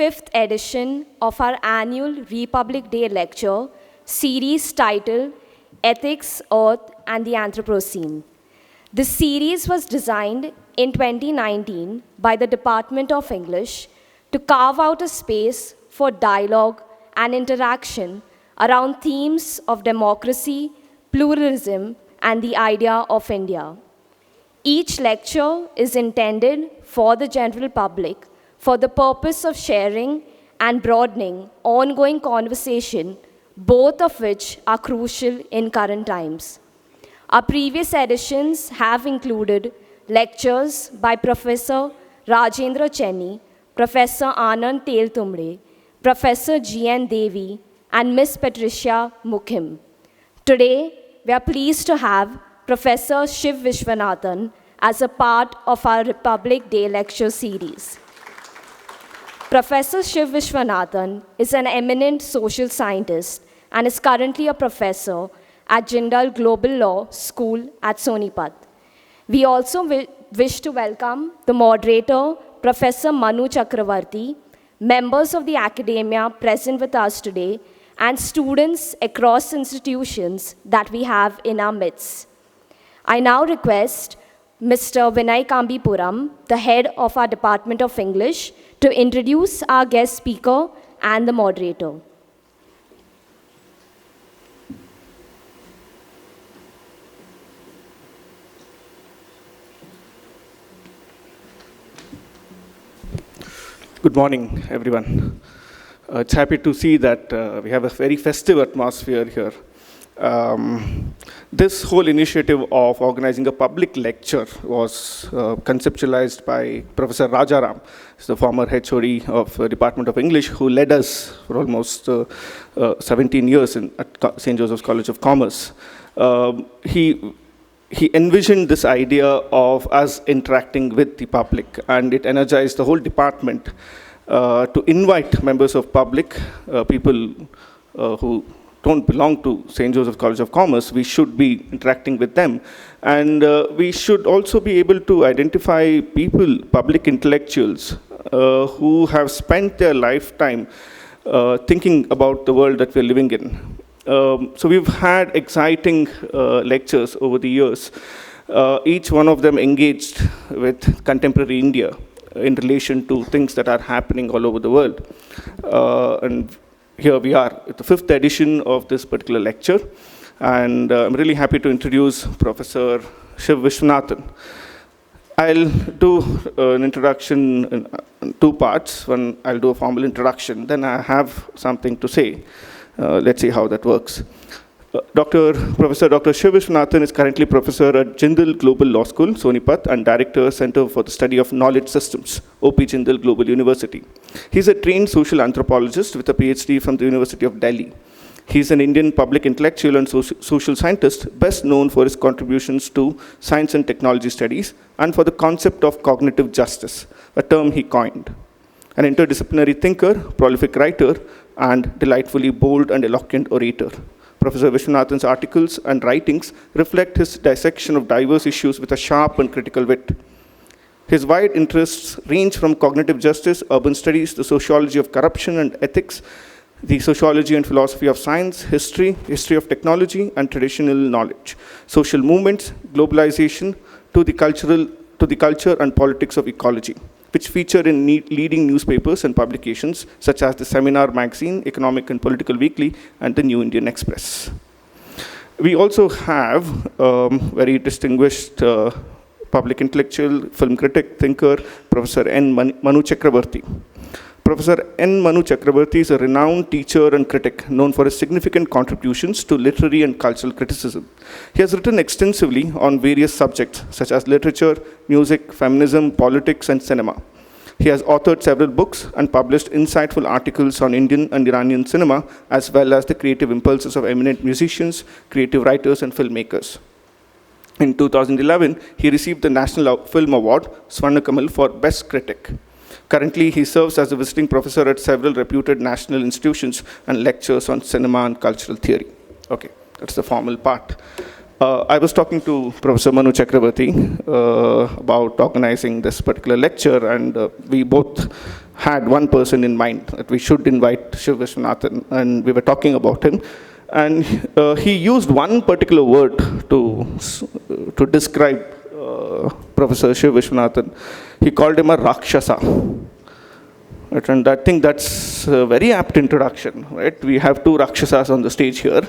fifth edition of our annual Republic Day lecture series titled Ethics, Earth, and the Anthropocene. This series was designed in 2019 by the Department of English to carve out a space for dialogue and interaction around themes of democracy, pluralism, and the idea of India. Each lecture is intended for the general public for the purpose of sharing and broadening ongoing conversation, both of which are crucial in current times. Our previous editions have included lectures by Professor Rajendra Chenni, Professor Anand Teltumde, Professor G.N. Devi, and Ms. Patricia Mukhim. Today, we are pleased to have Professor Shiv Vishwanathan as a part of our Republic Day lecture series. Professor Shiv Vishwanathan is an eminent social scientist and is currently a professor at Jindal Global Law School at Sonipat. We also wish to welcome the moderator, Professor Manu Chakravarti, members of the academia present with us today, and students across institutions that we have in our midst. I now request Mr. Vinay Kambipuram, the head of our Department of English, to introduce our guest speaker and the moderator. Good morning, everyone. It's happy to see that we have a very festive atmosphere here. This whole initiative of organizing a public lecture was conceptualized by Professor Rajaram, the former HOD of the Department of English, who led us for almost 17 years at St. Joseph's College of Commerce. He envisioned this idea of us interacting with the public, and it energized the whole department to invite members of public, people who don't belong to St. Joseph's College of Commerce. We should be interacting with them. And we should also be able to identify people, public intellectuals, who have spent their lifetime thinking about the world that we're living in. So we've had exciting lectures over the years, each one of them engaged with contemporary India in relation to things that are happening all over the world. And here we are at the fifth edition of this particular lecture, and I'm really happy to introduce Professor Shiv Vishwanathan. I'll do an introduction in two parts. One, I'll do a formal introduction, then I have something to say. Let's see how that works. Professor Dr. Shiv Vishwanathan is currently professor at Jindal Global Law School, Sonipat, and director, Center for the Study of Knowledge Systems, OP Jindal Global University. He's a trained social anthropologist with a PhD from the University of Delhi. He's an Indian public intellectual and social scientist, best known for his contributions to science and technology studies and for the concept of cognitive justice, a term he coined. An interdisciplinary thinker, prolific writer, and delightfully bold and eloquent orator. Professor Vishwanathan's articles and writings reflect his dissection of diverse issues with a sharp and critical wit. His wide interests range from cognitive justice, urban studies, the sociology of corruption and ethics, the sociology and philosophy of science, history of technology, and traditional knowledge, social movements, globalization, to the culture and politics of ecology, which feature in leading newspapers and publications such as the Seminar Magazine, Economic and Political Weekly, and the New Indian Express. We also have very distinguished public intellectual, film critic, thinker, Professor N. Manu Chakravarti. Professor N. Manu Chakravarti is a renowned teacher and critic known for his significant contributions to literary and cultural criticism. He has written extensively on various subjects such as literature, music, feminism, politics, and cinema. He has authored several books and published insightful articles on Indian and Iranian cinema, as well as the creative impulses of eminent musicians, creative writers, and filmmakers. In 2011, he received the National Film Award, Swarna Kamal, for Best Critic. Currently, he serves as a visiting professor at several reputed national institutions and lectures on cinema and cultural theory. Okay, that's the formal part. I was talking to Professor Manu Chakravarti about organizing this particular lecture, and we both had one person in mind that we should invite Shiv Vishwanathan, and we were talking about him. And he used one particular word to describe Professor Shiv Vishwanathan. He called him a Rakshasa. Right, and I think that's a very apt introduction, right? We have two Rakshasas on the stage here,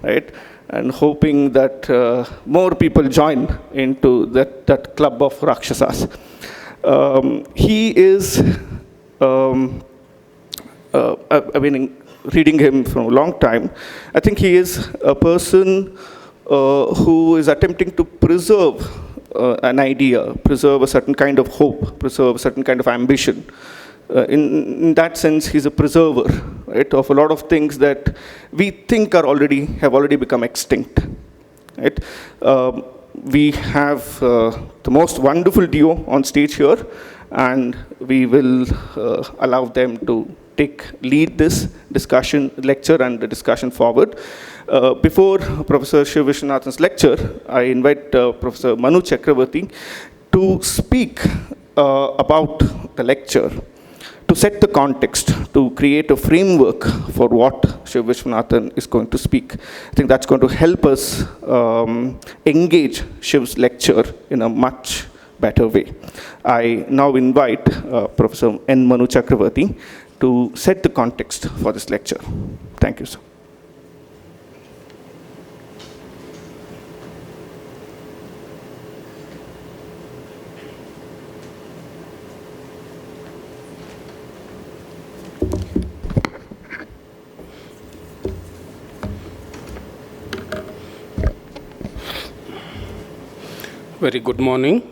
right? And hoping that more people join into that club of Rakshasas. He is, I've been reading him for a long time. I think he is a person who is attempting to preserve an idea, preserve a certain kind of hope, preserve a certain kind of ambition. In that sense, he's a preserver, right, of a lot of things that we think have already become extinct, right? We have the most wonderful duo on stage here, and we will allow them to lead this discussion, lecture, and the discussion forward. Before Professor Shiv Vishwanathan's lecture, I invite Professor Manu Chakravarti to speak about the lecture, to set the context, to create a framework for what Shiv Vishwanathan is going to speak. I think that's going to help us engage Shiv's lecture in a much better way. I now invite Professor N. Manu Chakravarti to set the context for this lecture. Thank you, sir. Very good morning.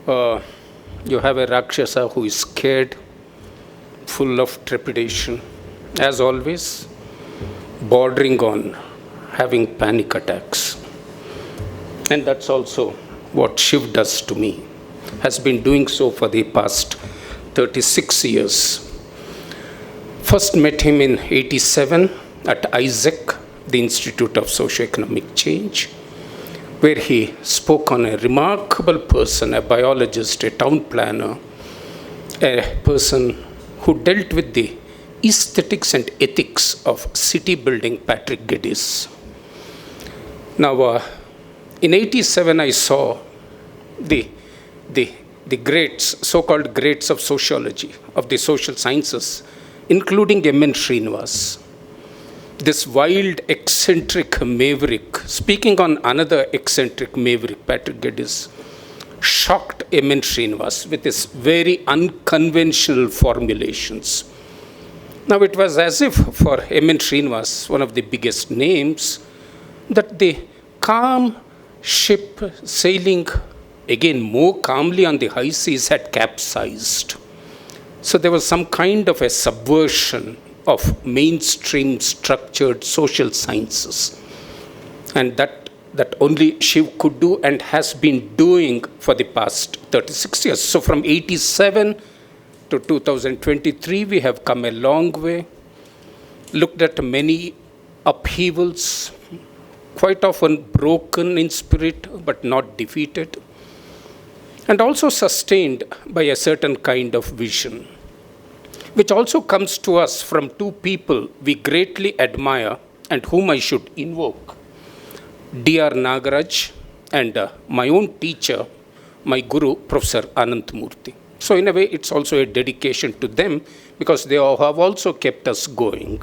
You have a Rakshasa who is scared, full of trepidation, as always, bordering on having panic attacks. And that's also what Shiv does to me, has been doing so for the past 36 years. First met him in 87 at ISEC, the Institute of Socioeconomic Change, where he spoke on a remarkable person, a biologist, a town planner, a person who dealt with the aesthetics and ethics of city building, Patrick Geddes. Now, in 87, I saw the greats, so-called greats of sociology, of the social sciences, including M.N. Srinivas. This wild, eccentric maverick, speaking on another eccentric maverick, Patrick Geddes, shocked M.N. Srinivas with his very unconventional formulations. Now, it was as if for M.N. Srinivas, one of the biggest names, that the calm ship sailing, again, more calmly on the high seas had capsized. So there was some kind of a subversion of mainstream structured social sciences. And that only Shiv could do and has been doing for the past 36 years. So from 87 to 2023, we have come a long way, looked at many upheavals, quite often broken in spirit, but not defeated, and also sustained by a certain kind of vision, which also comes to us from two people we greatly admire and whom I should invoke, D.R. Nagaraj and my own teacher, my guru, Professor Ananthamurthy. So in a way, it's also a dedication to them because they have also kept us going.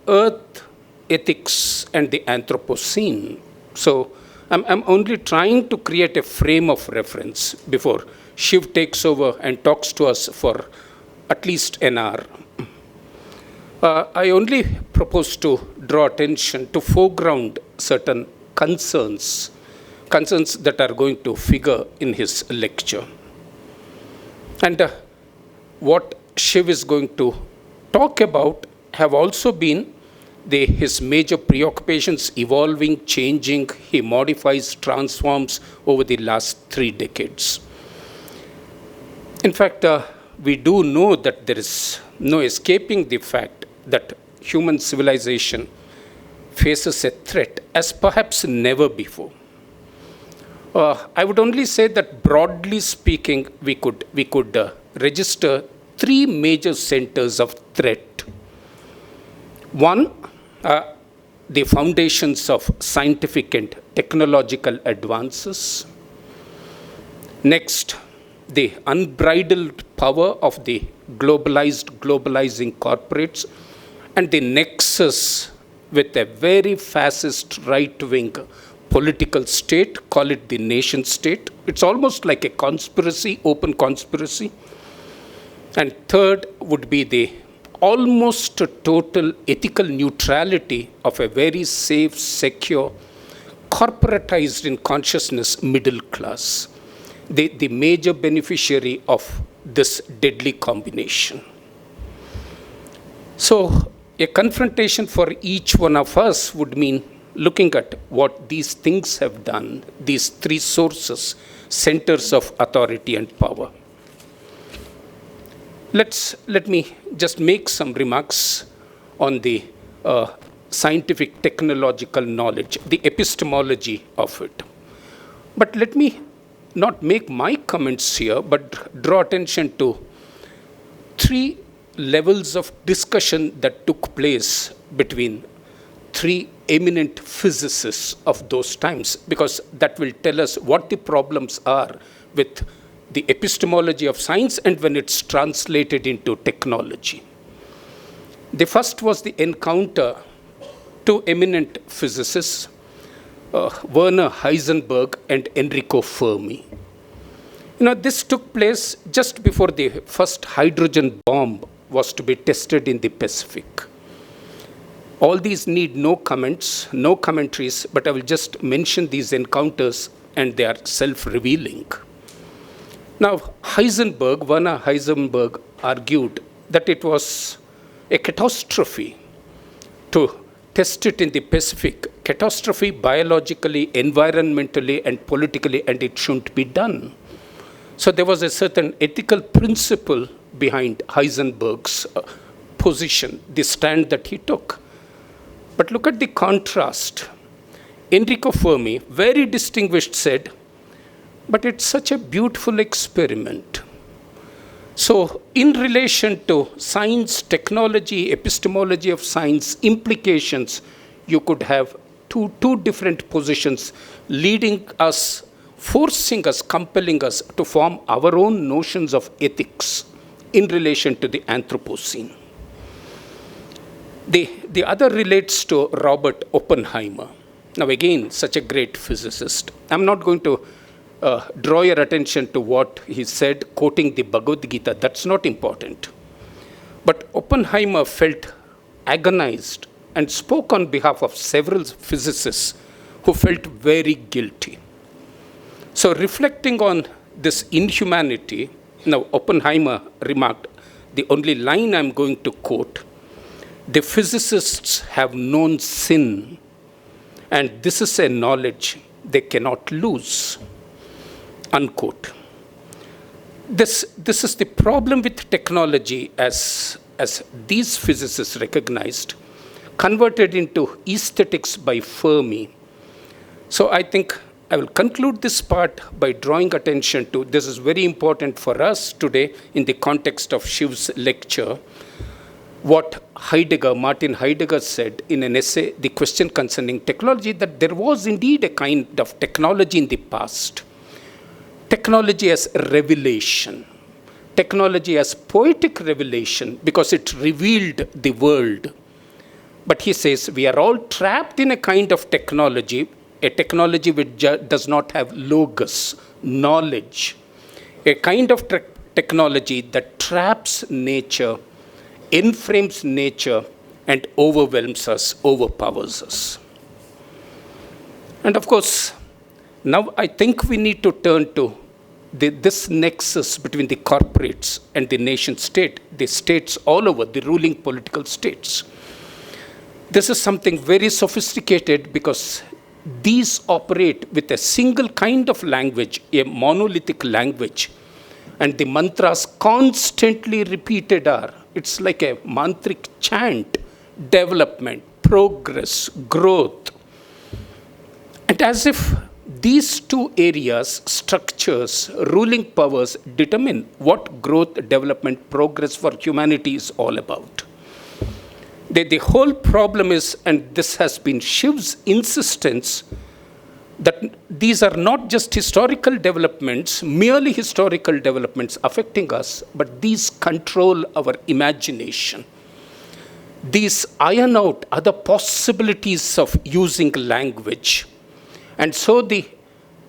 Earth, ethics, and the Anthropocene. So I'm only trying to create a frame of reference before Shiv takes over and talks to us for at least an hour. I only propose to draw attention to foreground certain concerns that are going to figure in his lecture. And what Shiv is going to talk about have also been his major preoccupations evolving, changing. He modifies, transforms over the last 3 decades. In fact, we do know that there is no escaping the fact that human civilization faces a threat as perhaps never before. I would only say that broadly speaking, we could register three major centers of threat. One, the foundations of scientific and technological advances. Next, the unbridled power of the globalizing corporates, and the nexus with a very fascist right-wing political state, call it the nation state. It's almost like a conspiracy, open conspiracy. And third would be the almost total ethical neutrality of a very safe, secure, corporatized in consciousness middle class, the major beneficiary of this deadly combination. So a confrontation for each one of us would mean looking at what these things have done, these three sources, centers of authority and power. Let me just make some remarks on the scientific technological knowledge, the epistemology of it. But let me not make my comments here, but draw attention to three levels of discussion that took place between three eminent physicists of those times, because that will tell us what the problems are with the epistemology of science and when it's translated into technology. The first was the encounter two eminent physicists, Werner Heisenberg and Enrico Fermi. This took place just before the first hydrogen bomb was to be tested in the Pacific. All these need no comments, no commentaries, but I will just mention these encounters, and they are self-revealing. Now, Werner Heisenberg argued that it was a catastrophe to test it in the Pacific, catastrophe biologically, environmentally, and politically, and it shouldn't be done. So there was a certain ethical principle behind Heisenberg's position, the stand that he took. But look at the contrast. Enrico Fermi, very distinguished, said, but it's such a beautiful experiment. So in relation to science, technology, epistemology of science, implications, you could have two different positions leading us, forcing us, compelling us to form our own notions of ethics in relation to the Anthropocene. The other relates to Robert Oppenheimer. Now again, such a great physicist. I'm not going to draw your attention to what he said, quoting the Bhagavad Gita. That's not important. But Oppenheimer felt agonized and spoke on behalf of several physicists who felt very guilty. So reflecting on this inhumanity, now Oppenheimer remarked, the only line I'm going to quote, the physicists have known sin, and this is a knowledge they cannot lose, unquote. This is the problem with technology, as these physicists recognized, converted into aesthetics by Fermi. So I think I will conclude this part by drawing attention to, this is very important for us today in the context of Shiv's lecture, what Martin Heidegger said in an essay, The Question Concerning Technology, that there was indeed a kind of technology in the past. Technology as revelation. Technology as poetic revelation, because it revealed the world. But he says we are all trapped in a kind of technology, a technology which does not have logos, knowledge. A kind of technology that traps nature, enframes nature, and overwhelms us, overpowers us. And of course, now I think we need to turn to this nexus between the corporates and the nation state, the states all over, the ruling political states. This is something very sophisticated because these operate with a single kind of language, a monolithic language, and the mantras constantly repeated are, it's like a mantric chant, development, progress, growth. And as if these two areas, structures, ruling powers, determine what growth, development, progress for humanity is all about. The whole problem is, and this has been Shiv's insistence, that these are not just historical developments, merely historical developments affecting us, but these control our imagination. These iron out other possibilities of using language. And so the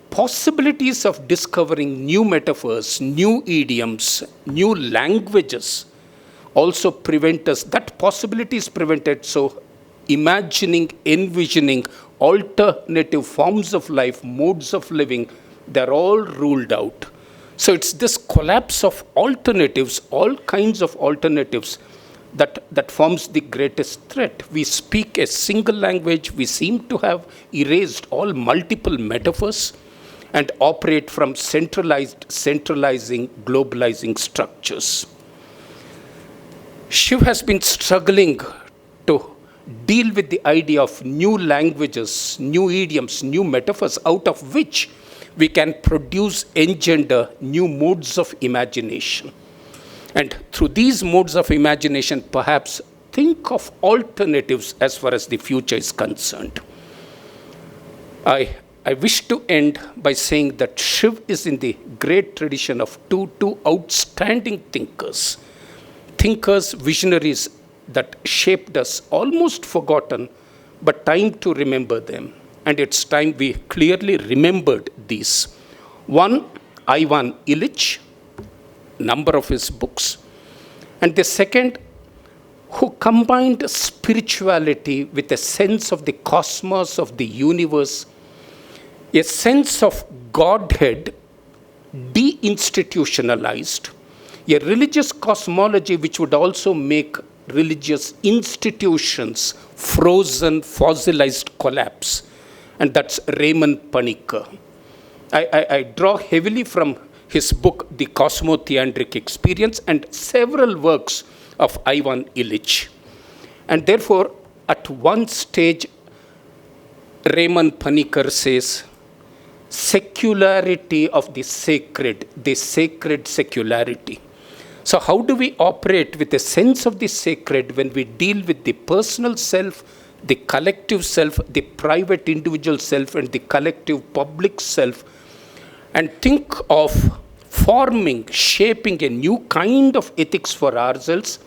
possibilities of discovering new metaphors, new idioms, new languages also prevent us, that possibility is prevented. So imagining, envisioning alternative forms of life, modes of living, they're all ruled out. So it's this collapse of alternatives, all kinds of alternatives, that forms the greatest threat. We speak a single language. We seem to have erased all multiple metaphors and operate from centralizing, globalizing structures. Shiv has been struggling to deal with the idea of new languages, new idioms, new metaphors, out of which we can produce, engender new modes of imagination. And through these modes of imagination, perhaps think of alternatives as far as the future is concerned. I wish to end by saying that Shiv is in the great tradition of two outstanding thinkers, visionaries that shaped us, almost forgotten, but time to remember them. And it's time we clearly remembered these. One, Ivan Illich, number of his books. And the second, who combined spirituality with a sense of the cosmos, of the universe, a sense of Godhead deinstitutionalized, a religious cosmology which would also make religious institutions frozen, fossilized collapse. And that's Raymond Panikkar. I draw heavily from his book, The Cosmotheandric Experience, and several works of Ivan Illich. And therefore, at one stage, Raymond Panikkar says, secularity of the sacred secularity. So how do we operate with a sense of the sacred when we deal with the personal self, the collective self, the private individual self, and the collective public self, and think of forming, shaping a new kind of ethics for ourselves,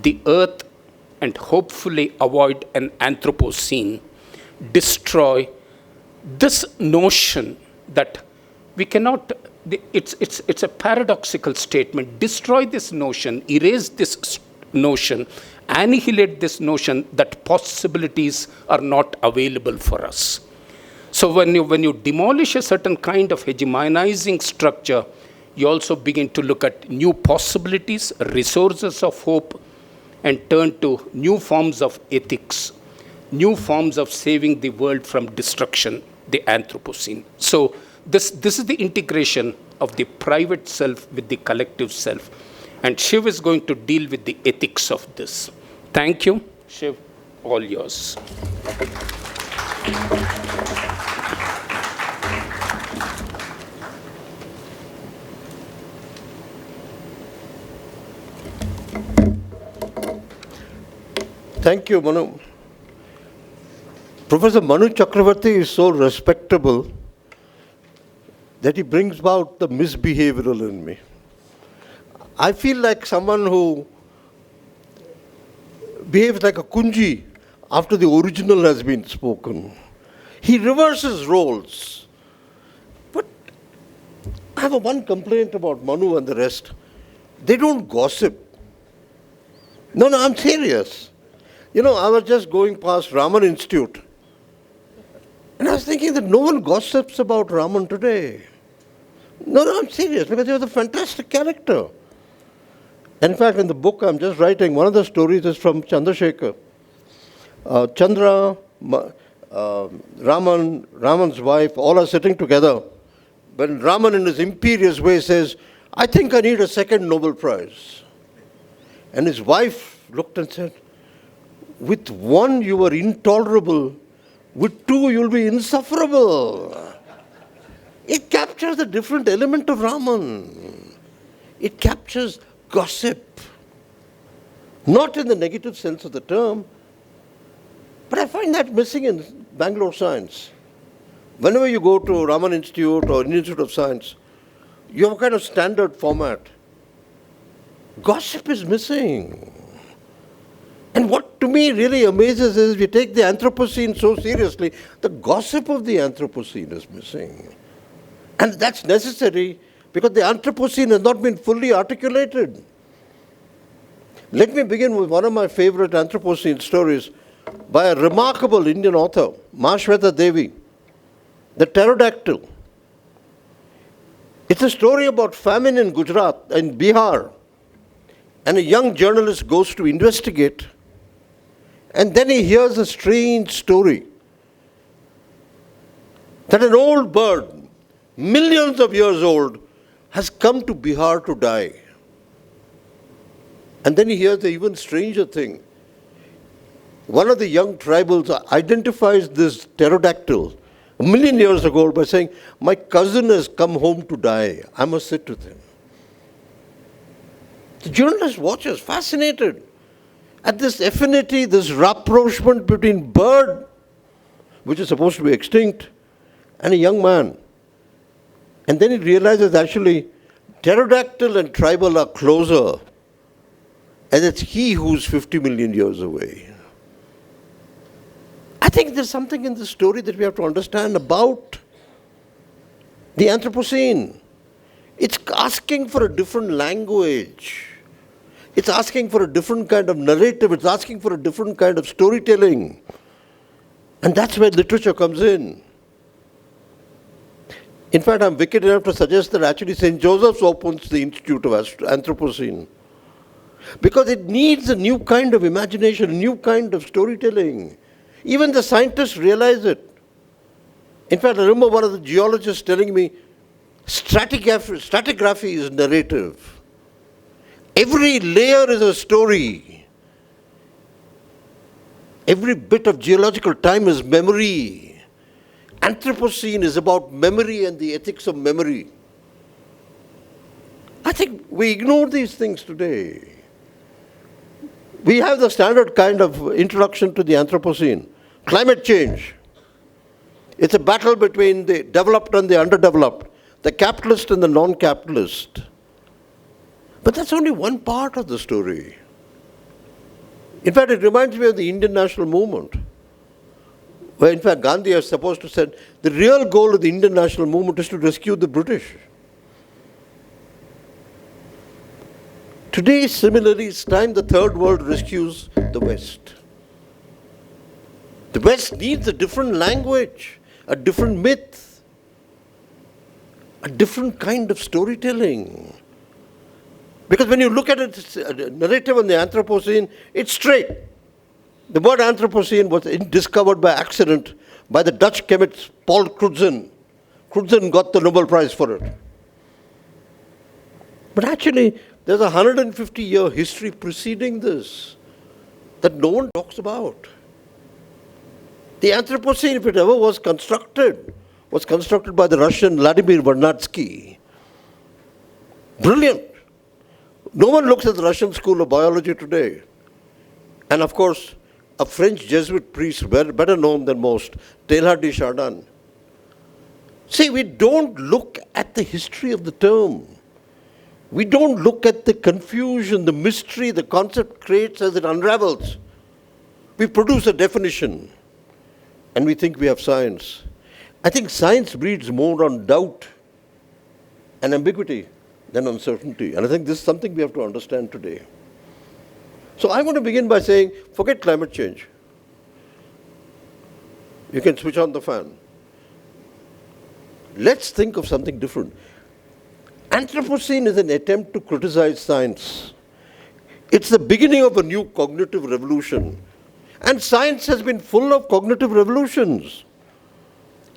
the earth, and hopefully avoid an Anthropocene, destroy this notion that we cannot, it's a paradoxical statement, destroy this notion, erase this notion, annihilate this notion that possibilities are not available for us. So when you demolish a certain kind of hegemonizing structure, you also begin to look at new possibilities, resources of hope, and turn to new forms of ethics, new forms of saving the world from destruction, the Anthropocene. So this is the integration of the private self with the collective self. And Shiv is going to deal with the ethics of this. Thank you. Shiv, all yours. Thank you, Manu. Professor Manu Chakravarti is so respectable that he brings out the misbehavioral in me. I feel like someone who behaves like a kunji after the original has been spoken. He reverses roles. But I have one complaint about Manu and the rest. They don't gossip. No, I'm serious. You know, I was just going past Raman Institute, and I was thinking that no one gossips about Raman today. No, I'm serious, because he was a fantastic character. In fact, in the book I'm just writing, one of the stories is from Chandrasekhar. Chandra, Raman's wife, all are sitting together. When Raman in his imperious way says, I think I need a second Nobel Prize. And his wife looked and said, with one you are intolerable, with two you'll be insufferable. It captures a different element of Raman. It captures gossip. Not in the negative sense of the term, but I find that missing in Bangalore Science. Whenever you go to Raman Institute or Indian Institute of Science, you have a kind of standard format. Gossip is missing. And what to me really amazes is we take the Anthropocene so seriously, the gossip of the Anthropocene is missing. And that's necessary because the Anthropocene has not been fully articulated. Let me begin with one of my favorite Anthropocene stories by a remarkable Indian author, Mahashweta Devi, The Pterodactyl. It's a story about famine in Gujarat, in Bihar, and a young journalist goes to investigate, and then he hears a strange story that an old bird, millions of years old, has come to Bihar to die. And then he hears the even stranger thing. One of the young tribals identifies this pterodactyl 1,000,000 years ago by saying, my cousin has come home to die. I must sit with him. The journalist watches, fascinated at this affinity, this rapprochement between bird, which is supposed to be extinct, and a young man. And then he realizes actually pterodactyl and tribal are closer, and it's he who's 50 million years away. I think there's something in this story that we have to understand about the Anthropocene. It's asking for a different language. It's asking for a different kind of narrative. It's asking for a different kind of storytelling. And that's where literature comes in. In fact, I'm wicked enough to suggest that actually St. Joseph's opens the Institute of Anthropocene. Because it needs a new kind of imagination, a new kind of storytelling. Even the scientists realize it. In fact, I remember one of the geologists telling me, stratigraphy is narrative. Every layer is a story. Every bit of geological time is memory. Anthropocene is about memory and the ethics of memory. I think we ignore these things today. We have the standard kind of introduction to the Anthropocene. Climate change. It's a battle between the developed and the underdeveloped, the capitalist and the non-capitalist. But that's only one part of the story. In fact, it reminds me of the Indian national movement, where in fact Gandhi is supposed to say, the real goal of the Indian national movement is to rescue the British. Today, similarly, it's time the third world rescues the West. The West needs a different language, a different myth, a different kind of storytelling. Because when you look at it, narrative on the Anthropocene, it's straight. The word Anthropocene was discovered by accident by the Dutch chemist Paul Crutzen. Crutzen got the Nobel Prize for it. But actually, there's a 150-year history preceding this that no one talks about. The Anthropocene, if it ever was constructed by the Russian Vladimir Vernadsky. Brilliant. No one looks at the Russian School of Biology today. And of course, a French Jesuit priest, better known than most, Teilhard de Chardin. See, we don't look at the history of the term. We don't look at the confusion, the mystery the concept creates as it unravels. We produce a definition, and we think we have science. I think science breeds more on doubt and ambiguity than uncertainty. And I think this is something we have to understand today. So I want to begin by saying, forget climate change. You can switch on the fan. Let's think of something different. Anthropocene is an attempt to criticize science. It's the beginning of a new cognitive revolution. And science has been full of cognitive revolutions.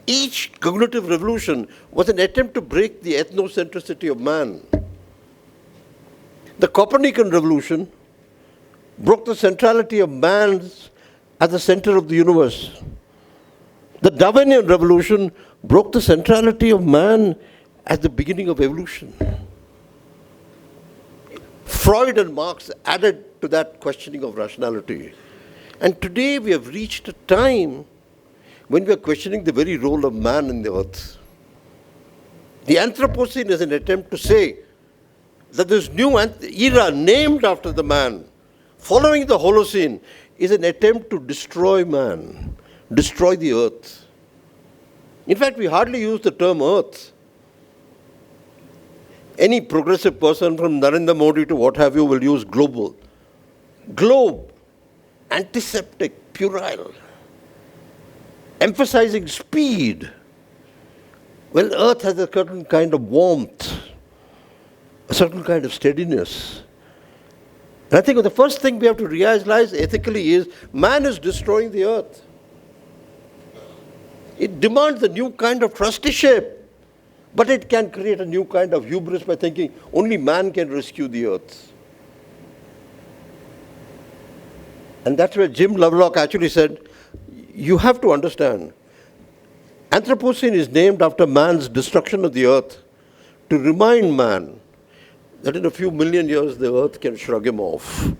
Each cognitive revolution was an attempt to break the ethnocentricity of man. The Copernican revolution broke the centrality of man at the center of the universe. The Darwinian revolution broke the centrality of man at the beginning of evolution. Freud and Marx added to that questioning of rationality. And today we have reached a time when we are questioning the very role of man in the earth. The Anthropocene is an attempt to say that this new era named after the man, following the Holocene, is an attempt to destroy man, destroy the earth. In fact, we hardly use the term earth. Any progressive person from Narendra Modi to what have you will use global. Globe, antiseptic, puerile, emphasizing speed. Well, earth has a certain kind of warmth, a certain kind of steadiness. And I think the first thing we have to realize ethically is man is destroying the earth. It demands a new kind of trusteeship. But it can create a new kind of hubris by thinking only man can rescue the earth. And that's where Jim Lovelock actually said, you have to understand, Anthropocene is named after man's destruction of the earth to remind man that in a few million years the earth can shrug him off.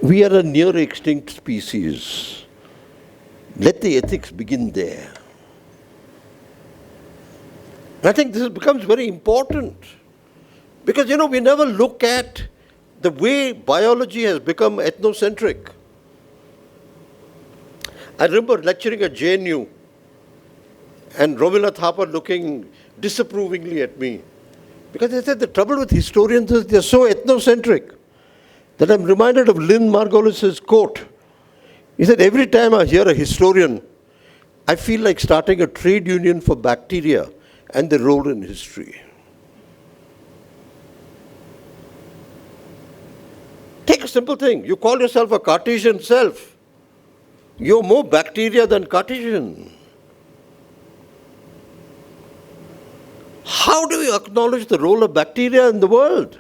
We are a near extinct species. Let the ethics begin there. And I think this becomes very important because, we never look at the way biology has become ethnocentric. I remember lecturing at JNU and Romila Thapar looking disapprovingly at me because they said the trouble with historians is they're so ethnocentric that I'm reminded of Lynn Margulis's quote. He said, every time I hear a historian, I feel like starting a trade union for bacteria and their role in history. Take a simple thing. You call yourself a Cartesian self. You're more bacteria than Cartesian. How do you acknowledge the role of bacteria in the world?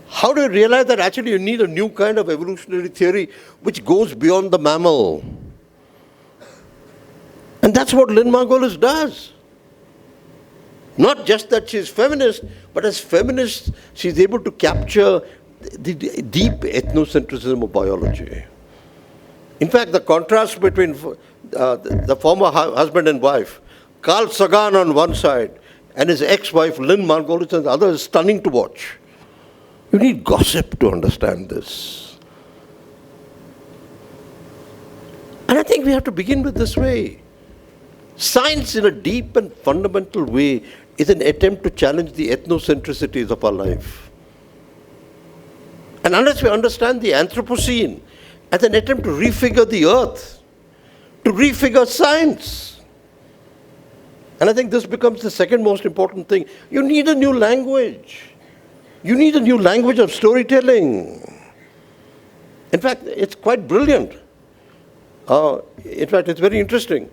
How do you realize that actually you need a new kind of evolutionary theory which goes beyond the mammal? And that's what Lynn Margulis does. Not just that she's feminist, but as feminist, she's able to capture the deep ethnocentrism of biology. In fact, the contrast between the former husband and wife, Carl Sagan on one side, and his ex-wife, Lynn Margulis, on the other, is stunning to watch. You need gossip to understand this. And I think we have to begin with this way. Science, in a deep and fundamental way, is an attempt to challenge the ethnocentricities of our life. And unless we understand the Anthropocene as an attempt to refigure the earth, to refigure science, and I think this becomes the second most important thing, you need a new language. You need a new language of storytelling. In fact, it's quite brilliant. In fact, it's very interesting.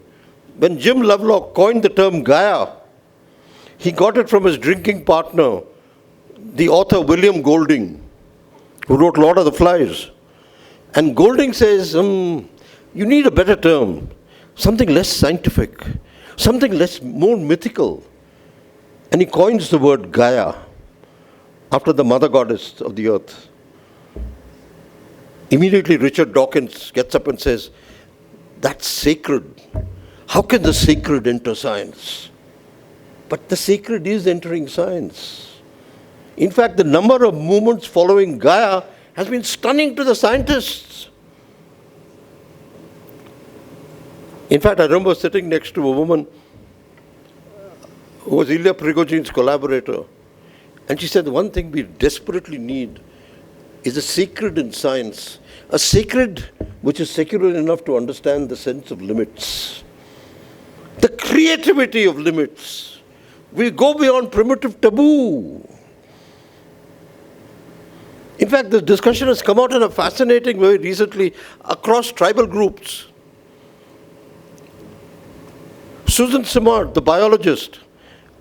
When Jim Lovelock coined the term Gaia, he got it from his drinking partner, the author William Golding, who wrote Lord of the Flies. And Golding says, you need a better term, something less scientific, something more mythical. And he coins the word Gaia, after the mother goddess of the earth. Immediately Richard Dawkins gets up and says, that's sacred. How can the sacred enter science? But the sacred is entering science. In fact, the number of movements following Gaia has been stunning to the scientists. In fact, I remember sitting next to a woman who was Ilya Prigoghine's collaborator. And she said, the one thing we desperately need is a sacred in science. A sacred which is secular enough to understand the sense of limits. The creativity of limits. We go beyond primitive taboo. In fact, this discussion has come out in a fascinating way recently across tribal groups. Susan Simard, the biologist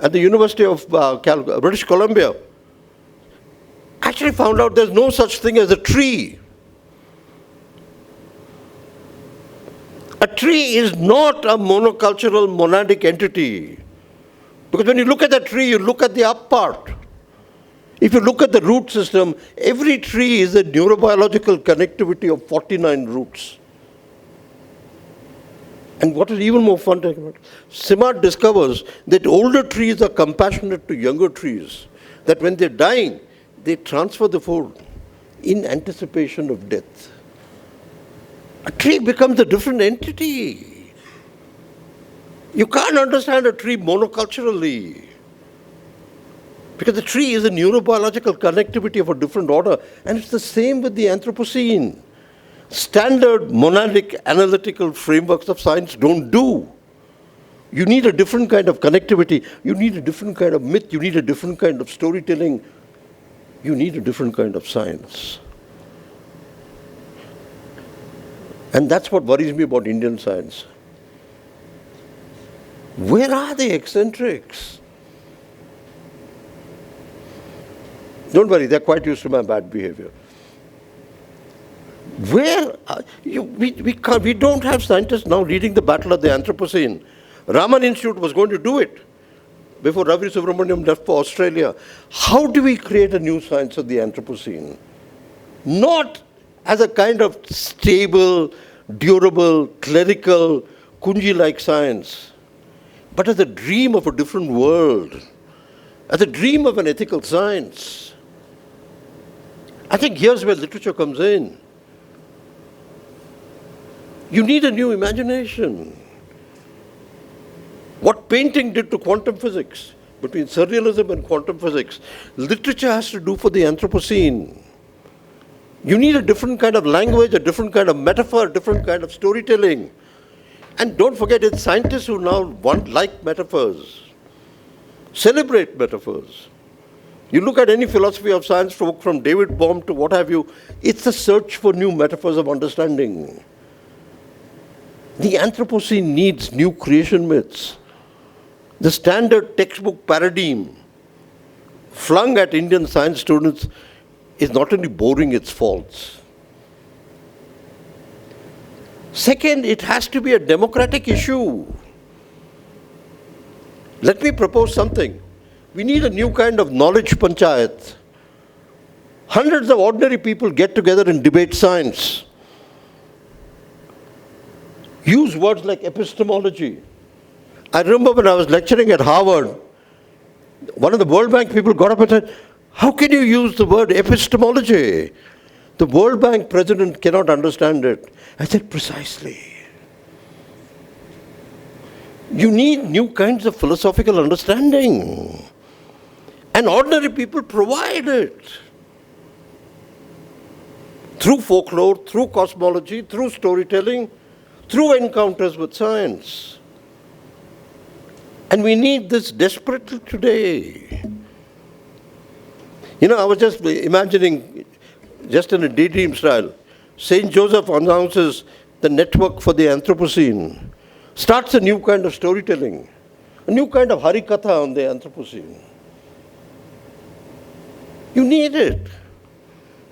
at the University of British Columbia, actually found out there's no such thing as a tree. A tree is not a monocultural monadic entity. Because when you look at a tree, you look at the up part. If you look at the root system, every tree is a neurobiological connectivity of 49 roots. And what is even more fun, Simard discovers that older trees are compassionate to younger trees. That when they're dying, they transfer the food in anticipation of death. A tree becomes a different entity. You can't understand a tree monoculturally. Because the tree is a neurobiological connectivity of a different order. And it's the same with the Anthropocene. Standard monadic analytical frameworks of science don't do. You need a different kind of connectivity. You need a different kind of myth. You need a different kind of storytelling. You need a different kind of science. And that's what worries me about Indian science. Where are the eccentrics? Don't worry, they're quite used to my bad behavior. Where we don't have scientists now leading the battle of the Anthropocene. Raman Institute was going to do it before Ravi Subramaniam left for Australia. How do we create a new science of the Anthropocene? Not as a kind of stable, durable, clerical, Kunji-like science, but as a dream of a different world, as a dream of an ethical science. I think here's where literature comes in. You need a new imagination. What painting did to quantum physics, between surrealism and quantum physics, literature has to do for the Anthropocene. You need a different kind of language, a different kind of metaphor, a different kind of storytelling. And don't forget, it's scientists who now like metaphors, celebrate metaphors. You look at any philosophy of science, from David Bohm to what have you, it's a search for new metaphors of understanding. The Anthropocene needs new creation myths. The standard textbook paradigm flung at Indian science students is not only boring, it's false. Second, it has to be a democratic issue. Let me propose something. We need a new kind of knowledge panchayat. Hundreds of ordinary people get together and debate science. Use words like epistemology. I remember when I was lecturing at Harvard, one of the World Bank people got up and said, "How can you use the word epistemology? The World Bank president cannot understand it." I said, "Precisely. You need new kinds of philosophical understanding. And ordinary people provide it. Through folklore, through cosmology, through storytelling, through encounters with science. And we need this desperately today." You know, I was just imagining, just in a daydream style, St. Joseph announces the network for the Anthropocene, starts a new kind of storytelling, a new kind of Harikatha on the Anthropocene. You need it,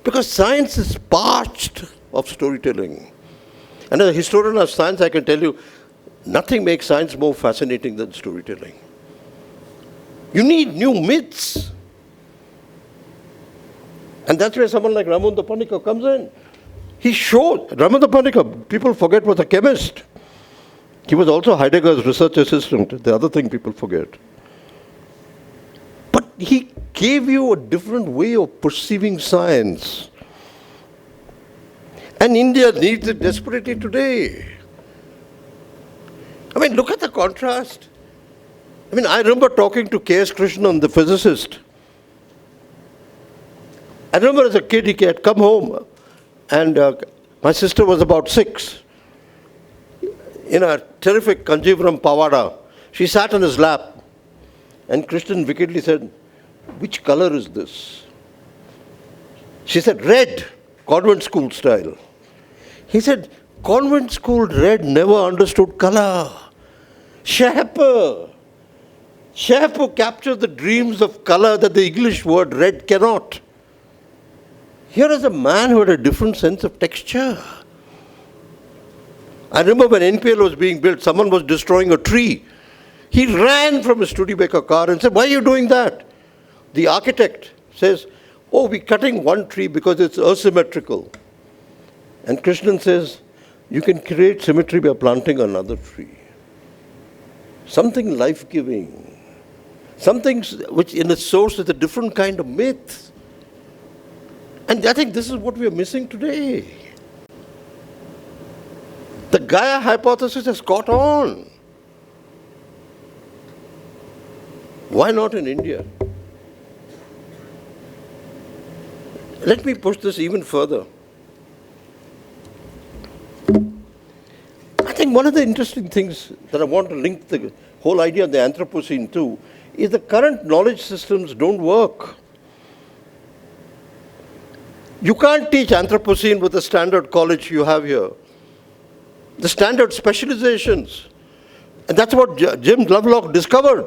because science is parched of storytelling. And as a historian of science, I can tell you, nothing makes science more fascinating than storytelling. You need new myths. And that's where someone like Ramunda Panikar comes in. He showed, Ramunda Panikar, people forget, was a chemist. He was also Heidegger's research assistant, the other thing people forget. But he gave you a different way of perceiving science. And India needs it desperately today. I mean, look at the contrast. I mean, I remember talking to K.S. Krishnan, the physicist. I remember as a kid, he had come home, and my sister was about 6. In a terrific Kanjivaram Pavada, she sat on his lap, and Krishnan wickedly said, "Which color is this?" She said, "Red, convent school style." He said, "Convent school red never understood color. Shahpur captures the dreams of color that the English word red cannot." Here is a man who had a different sense of texture. I remember when NPL was being built, someone was destroying a tree. He ran from a Studebaker car and said, "Why are you doing that?" The architect says, "Oh, we're cutting one tree because it's asymmetrical." And Krishnan says, "You can create symmetry by planting another tree." Something life-giving. Something which in its source is a different kind of myth. And I think this is what we are missing today. The Gaia hypothesis has caught on. Why not in India? Let me push this even further. I think one of the interesting things that I want to link the whole idea of the Anthropocene to is the current knowledge systems don't work. You can't teach Anthropocene with the standard college you have here. The standard specializations. And that's what Jim Lovelock discovered.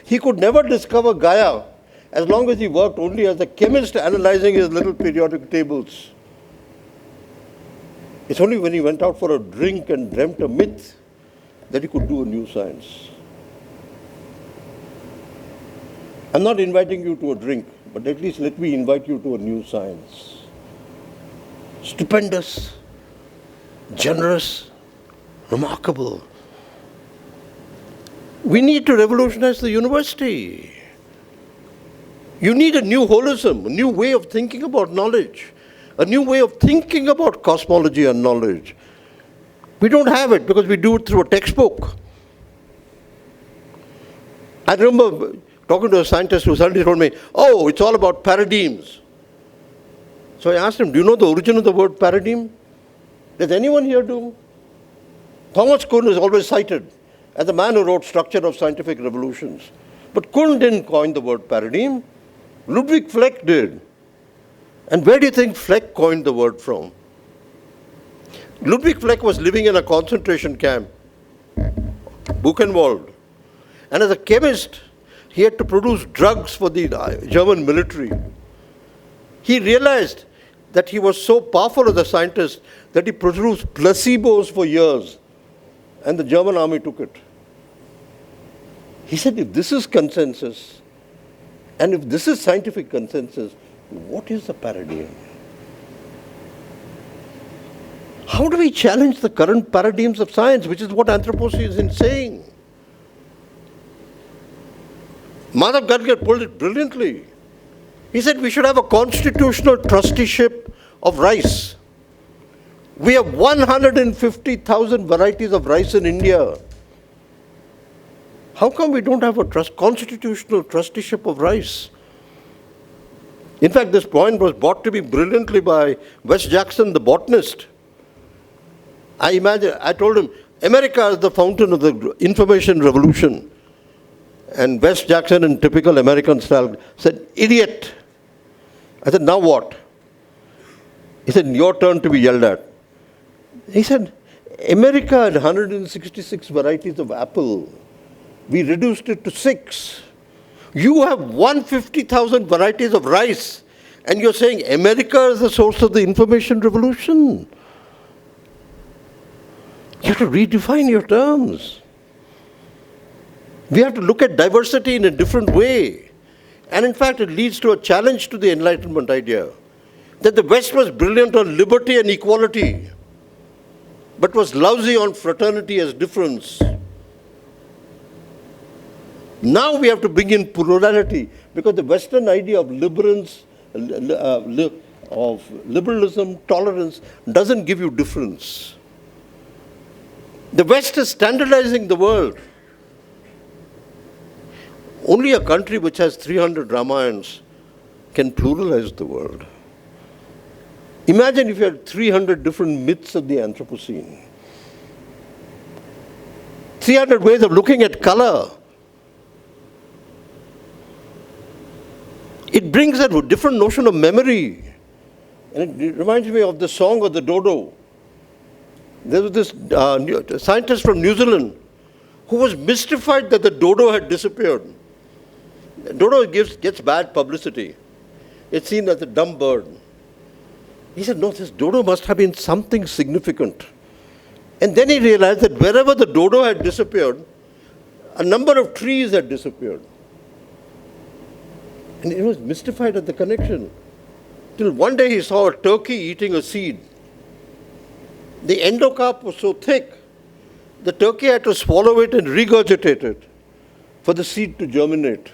He could never discover Gaia as long as he worked only as a chemist analyzing his little periodic tables. It's only when he went out for a drink and dreamt a myth that he could do a new science. I'm not inviting you to a drink, but at least let me invite you to a new science. Stupendous, generous, remarkable. We need to revolutionize the university. You need a new holism, a new way of thinking about knowledge, a new way of thinking about cosmology and knowledge. We don't have it because we do it through a textbook. I remember talking to a scientist who suddenly told me, "Oh, it's all about paradigms." So I asked him, "Do you know the origin of the word paradigm? Does anyone here do?" Thomas Kuhn is always cited as the man who wrote Structure of Scientific Revolutions. But Kuhn didn't coin the word paradigm. Ludwig Fleck did. And where do you think Fleck coined the word from? Ludwig Fleck was living in a concentration camp, Buchenwald. And as a chemist, he had to produce drugs for the German military. He realized that he was so powerful as a scientist that he produced placebos for years. And the German army took it. He said, if this is consensus, and if this is scientific consensus, what is the paradigm? How do we challenge the current paradigms of science, which is what Anthropocene is saying? Madhav Gadgil pulled it brilliantly. He said we should have a constitutional trusteeship of rice. We have 150,000 varieties of rice in India. How come we don't have a constitutional trusteeship of rice? In fact, this point was brought to me brilliantly by Wes Jackson, the botanist. I told him, America is the fountain of the information revolution. And Wes Jackson, in typical American style, said, "Idiot." I said, "Now what?" He said, "Your turn to be yelled at." He said, America had 166 varieties of apple. We reduced it to 6. You have 150,000 varieties of rice, and you're saying America is the source of the information revolution. You have to redefine your terms. We have to look at diversity in a different way. And in fact, it leads to a challenge to the Enlightenment idea that the West was brilliant on liberty and equality, but was lousy on fraternity as difference. Now we have to bring in plurality, because the Western idea of liberalism, tolerance, doesn't give you difference. The West is standardizing the world. Only a country which has 300 Ramayans can pluralize the world. Imagine if you had 300 different myths of the Anthropocene. 300 ways of looking at color. It brings a different notion of memory. And it reminds me of the song of the dodo. There was this scientist from New Zealand who was mystified that the dodo had disappeared. The dodo gets bad publicity. It's seen as a dumb bird. He said, no, this dodo must have been something significant. And then he realized that wherever the dodo had disappeared, a number of trees had disappeared. And he was mystified at the connection. Till one day he saw a turkey eating a seed. The endocarp was so thick, the turkey had to swallow it and regurgitate it for the seed to germinate.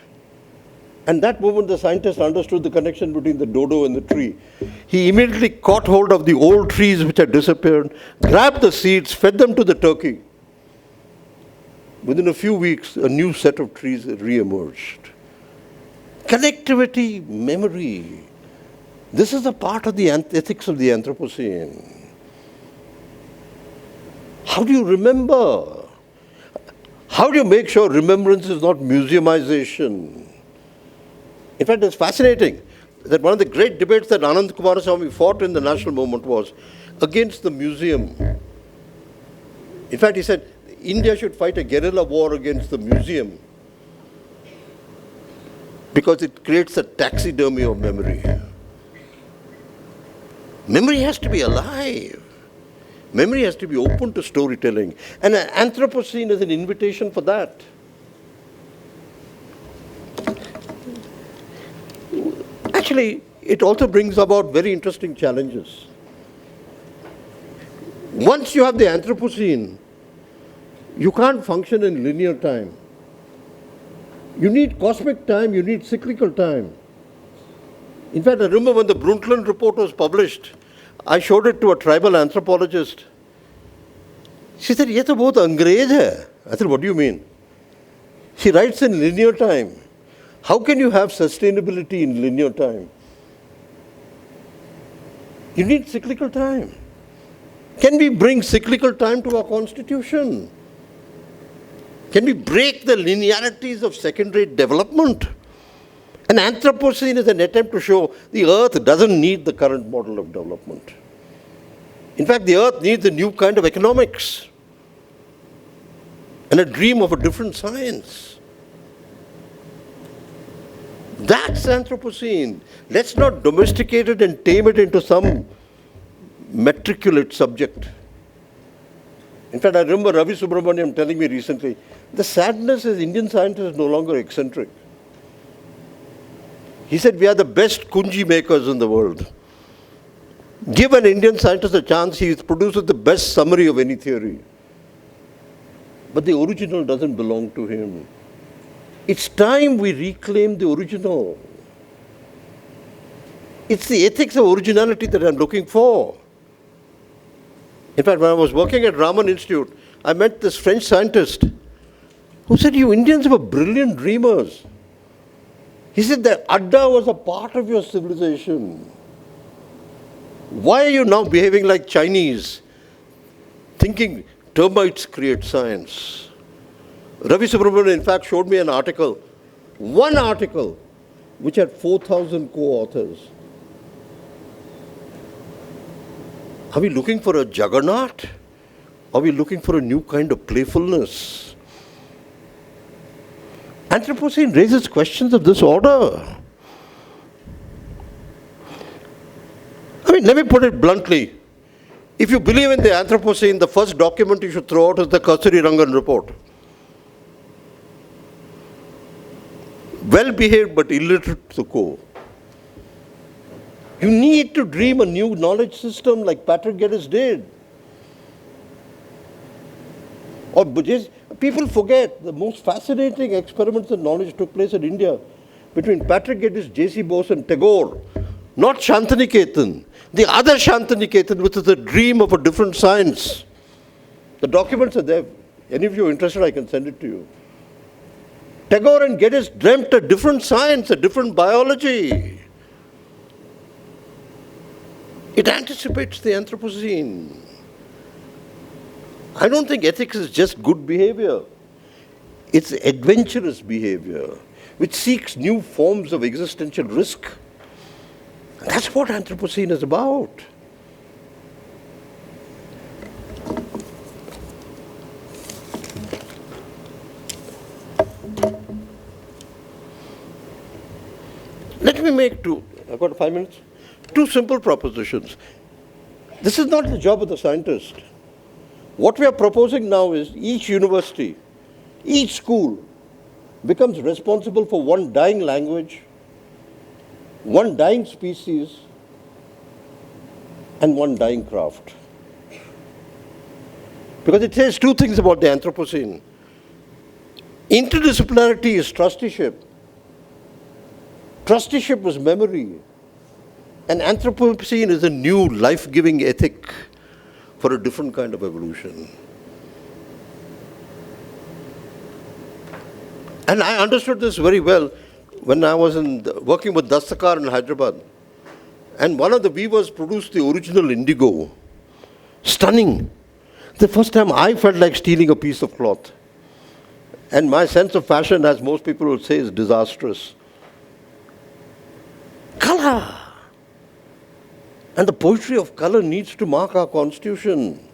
And that moment the scientist understood the connection between the dodo and the tree. He immediately caught hold of the old trees which had disappeared, grabbed the seeds, fed them to the turkey. Within a few weeks, a new set of trees re-emerged. Connectivity, memory. This is a part of the ethics of the Anthropocene. How do you remember? How do you make sure remembrance is not museumization? In fact, it's fascinating that one of the great debates that Anand Kumaraswamy fought in the national movement was against the museum. In fact, he said India should fight a guerrilla war against the museum because it creates a taxidermy of memory. Memory has to be alive. Memory has to be open to storytelling. And an Anthropocene is an invitation for that. Actually, it also brings about very interesting challenges. Once you have the Anthropocene, you can't function in linear time. You need cosmic time, you need cyclical time. In fact, I remember when the Brundtland report was published, I showed it to a tribal anthropologist. She said, "Ye to bahut Angrez hai." I said, "What do you mean?" She writes in linear time. How can you have sustainability in linear time? You need cyclical time. Can we bring cyclical time to our constitution? Can we break the linearities of second-rate development? An Anthropocene is an attempt to show the earth doesn't need the current model of development. In fact, the earth needs a new kind of economics and a dream of a different science. That's Anthropocene. Let's not domesticate it and tame it into some matriculate subject. In fact, I remember Ravi Subramaniam telling me recently, the sadness is Indian scientists are no longer eccentric. He said, we are the best kunji makers in the world. Give an Indian scientist a chance, he produces the best summary of any theory. But the original doesn't belong to him. It's time we reclaim the original. It's the ethics of originality that I'm looking for. In fact, when I was working at Raman Institute, I met this French scientist who said, you Indians were brilliant dreamers. He said that Adda was a part of your civilization. Why are you now behaving like Chinese, thinking termites create science? Ravi Subramanian, in fact, showed me an article, one article, which had 4,000 co-authors. Are we looking for a juggernaut? Are we looking for a new kind of playfulness? Anthropocene raises questions of this order. I mean, let me put it bluntly. If you believe in the Anthropocene, the first document you should throw out is the Kasturi Rangan report. Well-behaved but illiterate to co. You need to dream a new knowledge system like Patrick Geddes did. Or people forget the most fascinating experiments in knowledge took place in India between Patrick Geddes, J.C. Bose and Tagore. Not Shantiniketan. The other Shantiniketan, which is a dream of a different science. The documents are there. Any of you are interested, I can send it to you. Tagore and Geddes dreamt a different science, a different biology. It anticipates the Anthropocene. I don't think ethics is just good behavior. It's adventurous behavior, which seeks new forms of existential risk. And that's what Anthropocene is about. Let me make I've got 5 minutes, two simple propositions. This is not the job of the scientist. What we are proposing now is each university, each school becomes responsible for one dying language, one dying species, and one dying craft. Because it says two things about the Anthropocene. Interdisciplinarity is trusteeship. Trusteeship was memory. And Anthropocene is a new life-giving ethic for a different kind of evolution. And I understood this very well when I was working with Dastakar in Hyderabad. And one of the weavers produced the original indigo. Stunning. The first time I felt like stealing a piece of cloth. And my sense of fashion, as most people will say, is disastrous. Color. And the poetry of color needs to mark our constitution.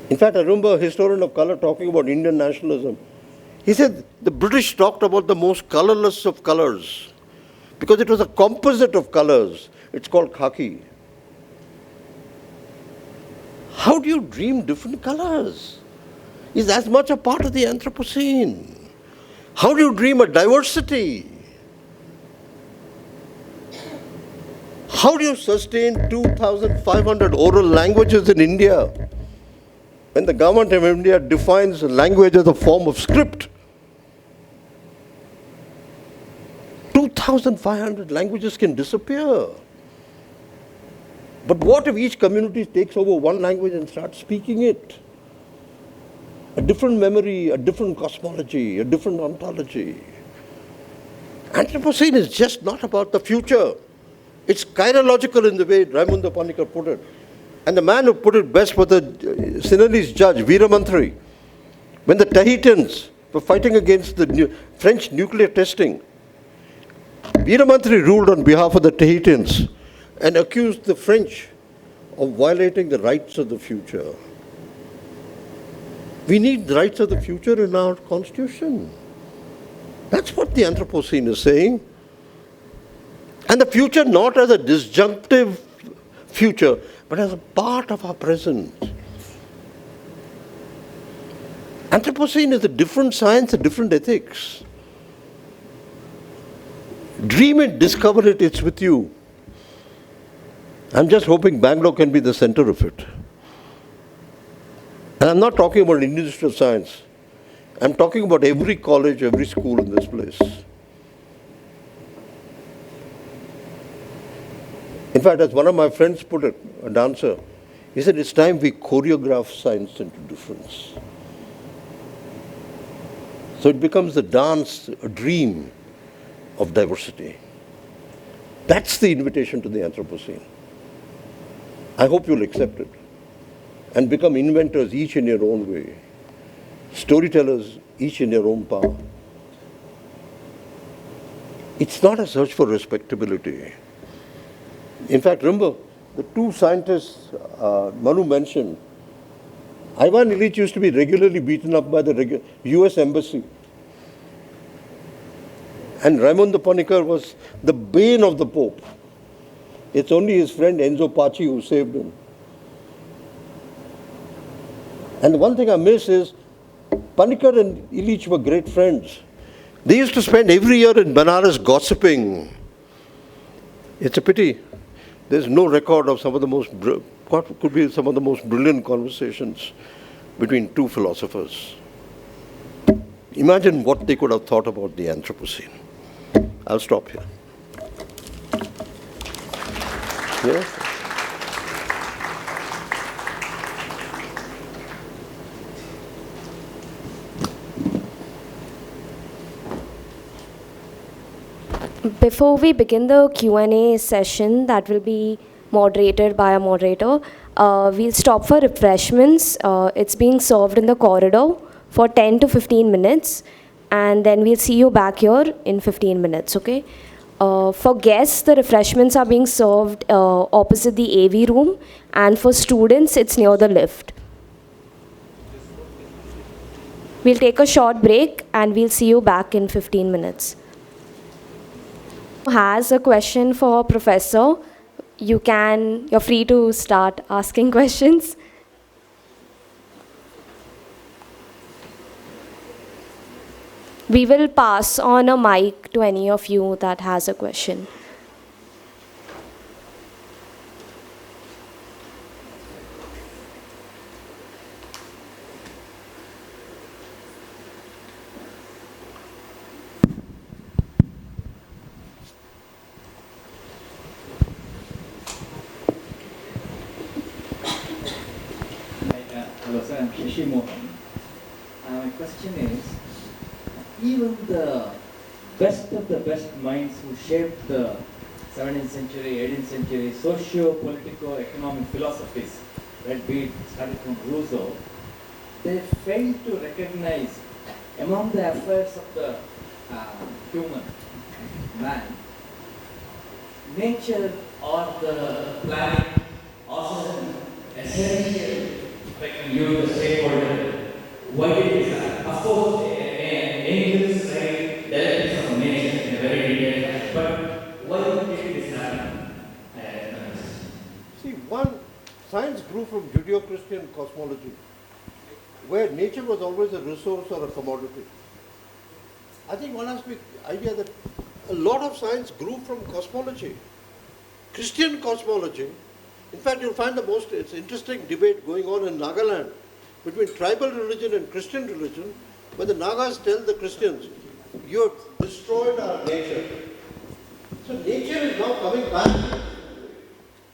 In fact, I remember a historian of color talking about Indian nationalism. He said the British talked about the most colorless of colors because it was a composite of colors. It's called khaki. How do you dream different colors? Is as much a part of the Anthropocene. How do you dream a diversity? How do you sustain 2,500 oral languages in India when the government of India defines language as a form of script? 2,500 languages can disappear. But what if each community takes over one language and starts speaking it? A different memory, a different cosmology, a different ontology. Anthropocene is just not about the future. It's chirological in the way Raimundo Panikkar put it. And the man who put it best was the Sinhalese judge, Veeramantri. When the Tahitians were fighting against the French nuclear testing, Veeramantri ruled on behalf of the Tahitians and accused the French of violating the rights of the future. We need the rights of the future in our constitution. That's what the Anthropocene is saying. And the future not as a disjunctive future, but as a part of our present. Anthropocene is a different science, a different ethics. Dream it, discover it, it's with you. I'm just hoping Bangalore can be the center of it. And I'm not talking about Indian Institute of Science. I'm talking about every college, every school in this place. In fact, as one of my friends put it, a dancer, he said, it's time we choreograph science into difference. So it becomes a dance, a dream of diversity. That's the invitation to the Anthropocene. I hope you'll accept it and become inventors each in your own way, storytellers each in your own power. It's not a search for respectability. In fact, remember, the two scientists Manu mentioned, Ivan Illich used to be regularly beaten up by the US Embassy. And Raimundo Panikkar was the bane of the Pope. It's only his friend Enzo Paci who saved him. And the one thing I miss is, Panikkar and Illich were great friends. They used to spend every year in Banaras gossiping. It's a pity. There's no record of some of the most, what could be some of the most brilliant conversations between two philosophers. Imagine what they could have thought about the Anthropocene. I'll stop here. Yeah? Before we begin the Q&A session that will be moderated by a moderator, we'll stop for refreshments. It's being served in the corridor for 10 to 15 minutes, and then we'll see you back here in 15 minutes, okay? For guests, the refreshments are being served opposite the AV room, and for students, it's near the lift. We'll take a short break, and we'll see you back in 15 minutes. Has a question for Professor. you're free to start asking questions. We will pass on a mic to any of you that has a question. Hello, sir. I'm Shashi Mohan. My question is, even the best of the best minds who shaped the 17th century, 18th century socio-political economic philosophies, right, be it started from Rousseau, they failed to recognize among the affairs of the human man, nature or the planet also essential, if I can use the stakeholder, why did this happen? Of course, angels say directives of nature in a very detailed fashion, but why did this happen? See, one, science grew from Judeo-Christian cosmology, where nature was always a resource or a commodity. I think one has the idea that a lot of science grew from cosmology. Christian cosmology, in fact, you'll find the most interesting debate going on in Nagaland between tribal religion and Christian religion, where the Nagas tell the Christians, you have destroyed our nature. So nature is now coming back.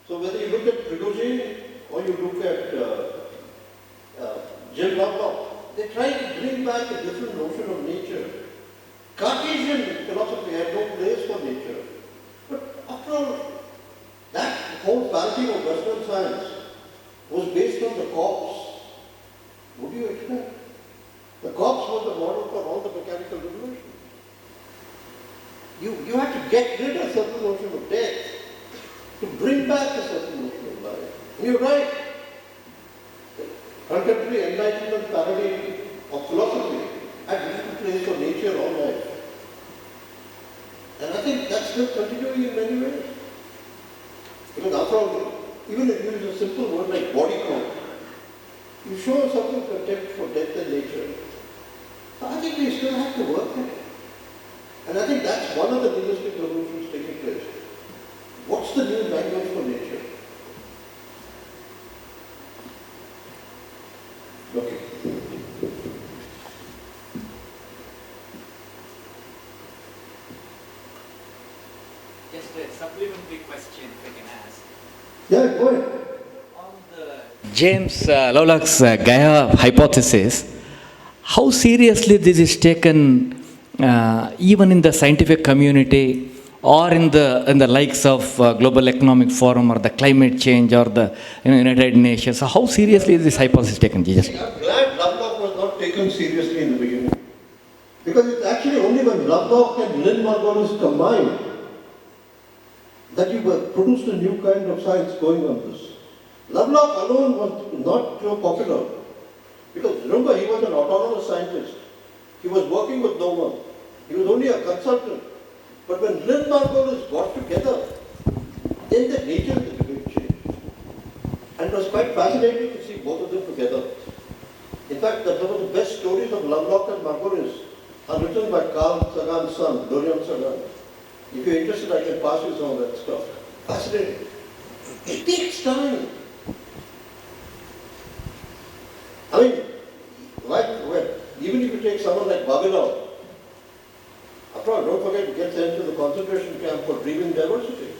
So whether you look at Prigogine or you look at Jim Lovelock, they try to bring back a different notion of nature. Cartesian philosophy had no place for nature. But after all, that whole paradigm of Western science was based on the corpse. Would you expect? The corpse was the model for all the mechanical revolution. You had to get rid of a certain notion of death to bring back a certain notion of life. And you're right. The contemporary enlightenment paradigm of philosophy had little place for nature or life. And I think that's still continuing in many ways. Because after all, even if you use a simple word like body count, you show something contempt for death and nature. So I think we still have to work at it. And I think that's one of the linguistic revolutions taking place. What's the new language for nature? Okay. Just a supplementary question, if I can ask. Yeah, go ahead. On the James Lovelock's Gaia hypothesis, how seriously this is taken even in the scientific community or in the likes of Global Economic Forum or the climate change or the United Nations? So how seriously is this hypothesis taken, Jesus? I'm glad Lovelock was not taken seriously in the beginning. Because it's actually only when Lovelock and Lynn Margulis combined that you produced a new kind of science going on this. Lovelock alone was not so popular. Because remember, he was an autonomous scientist. He was working with no one. He was only a consultant. But when Lynn Margulis got together, then the nature of the debate changed. And it was quite fascinating to see both of them together. In fact, some of the best stories of Lovelock and Margulis are written by Carl Sagan's son, Dorian Sagan. If you're interested, I can pass you some of that stuff. Fascinating. It takes time. I mean, even if you take someone like Babilov, after all, don't forget, he gets sent to the concentration camp for dreaming diversity.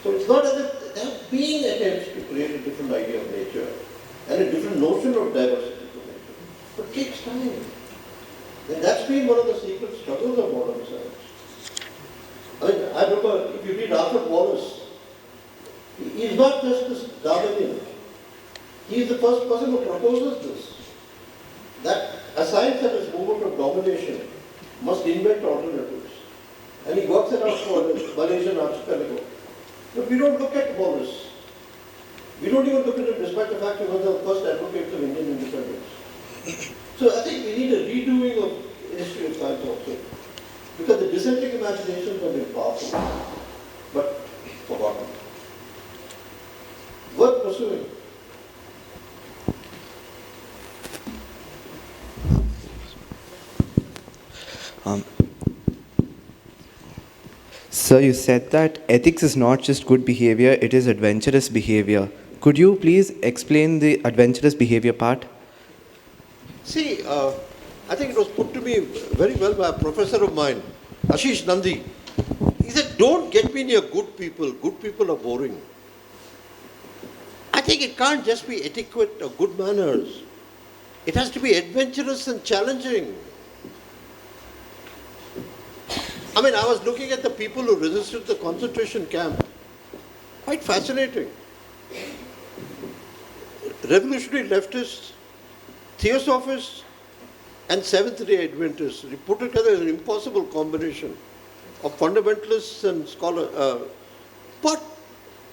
So it's not as if there have been attempts to create a different idea of nature and a different notion of diversity for nature. But it takes time. And that's been one of the secret struggles of modern science. I mean, I remember, if you read Arthur Wallace, he's not just this Darwinian. He is the first person who proposes this, that a science that is movement of domination must invent alternatives. And he works it out for the Malaysian archipelago. But we don't look at Wallace. We don't even look at him despite the fact he was the first advocate of Indian independence. So I think we need a redoing of history of science also. Because the dissenting imaginations have been powerful, but forgotten. pursuing. Sir, you said that ethics is not just good behavior, it is adventurous behavior. Could you please explain the adventurous behavior part? See, I think it was put to me very well by a professor of mine, Ashish Nandi. He said, don't get me near good people. Good people are boring. I think it can't just be etiquette or good manners. It has to be adventurous and challenging. I mean, I was looking at the people who resisted the concentration camp. Quite fascinating. Revolutionary leftists, theosophists, and Seventh-day Adventists. They put together an impossible combination of fundamentalists and scholars. But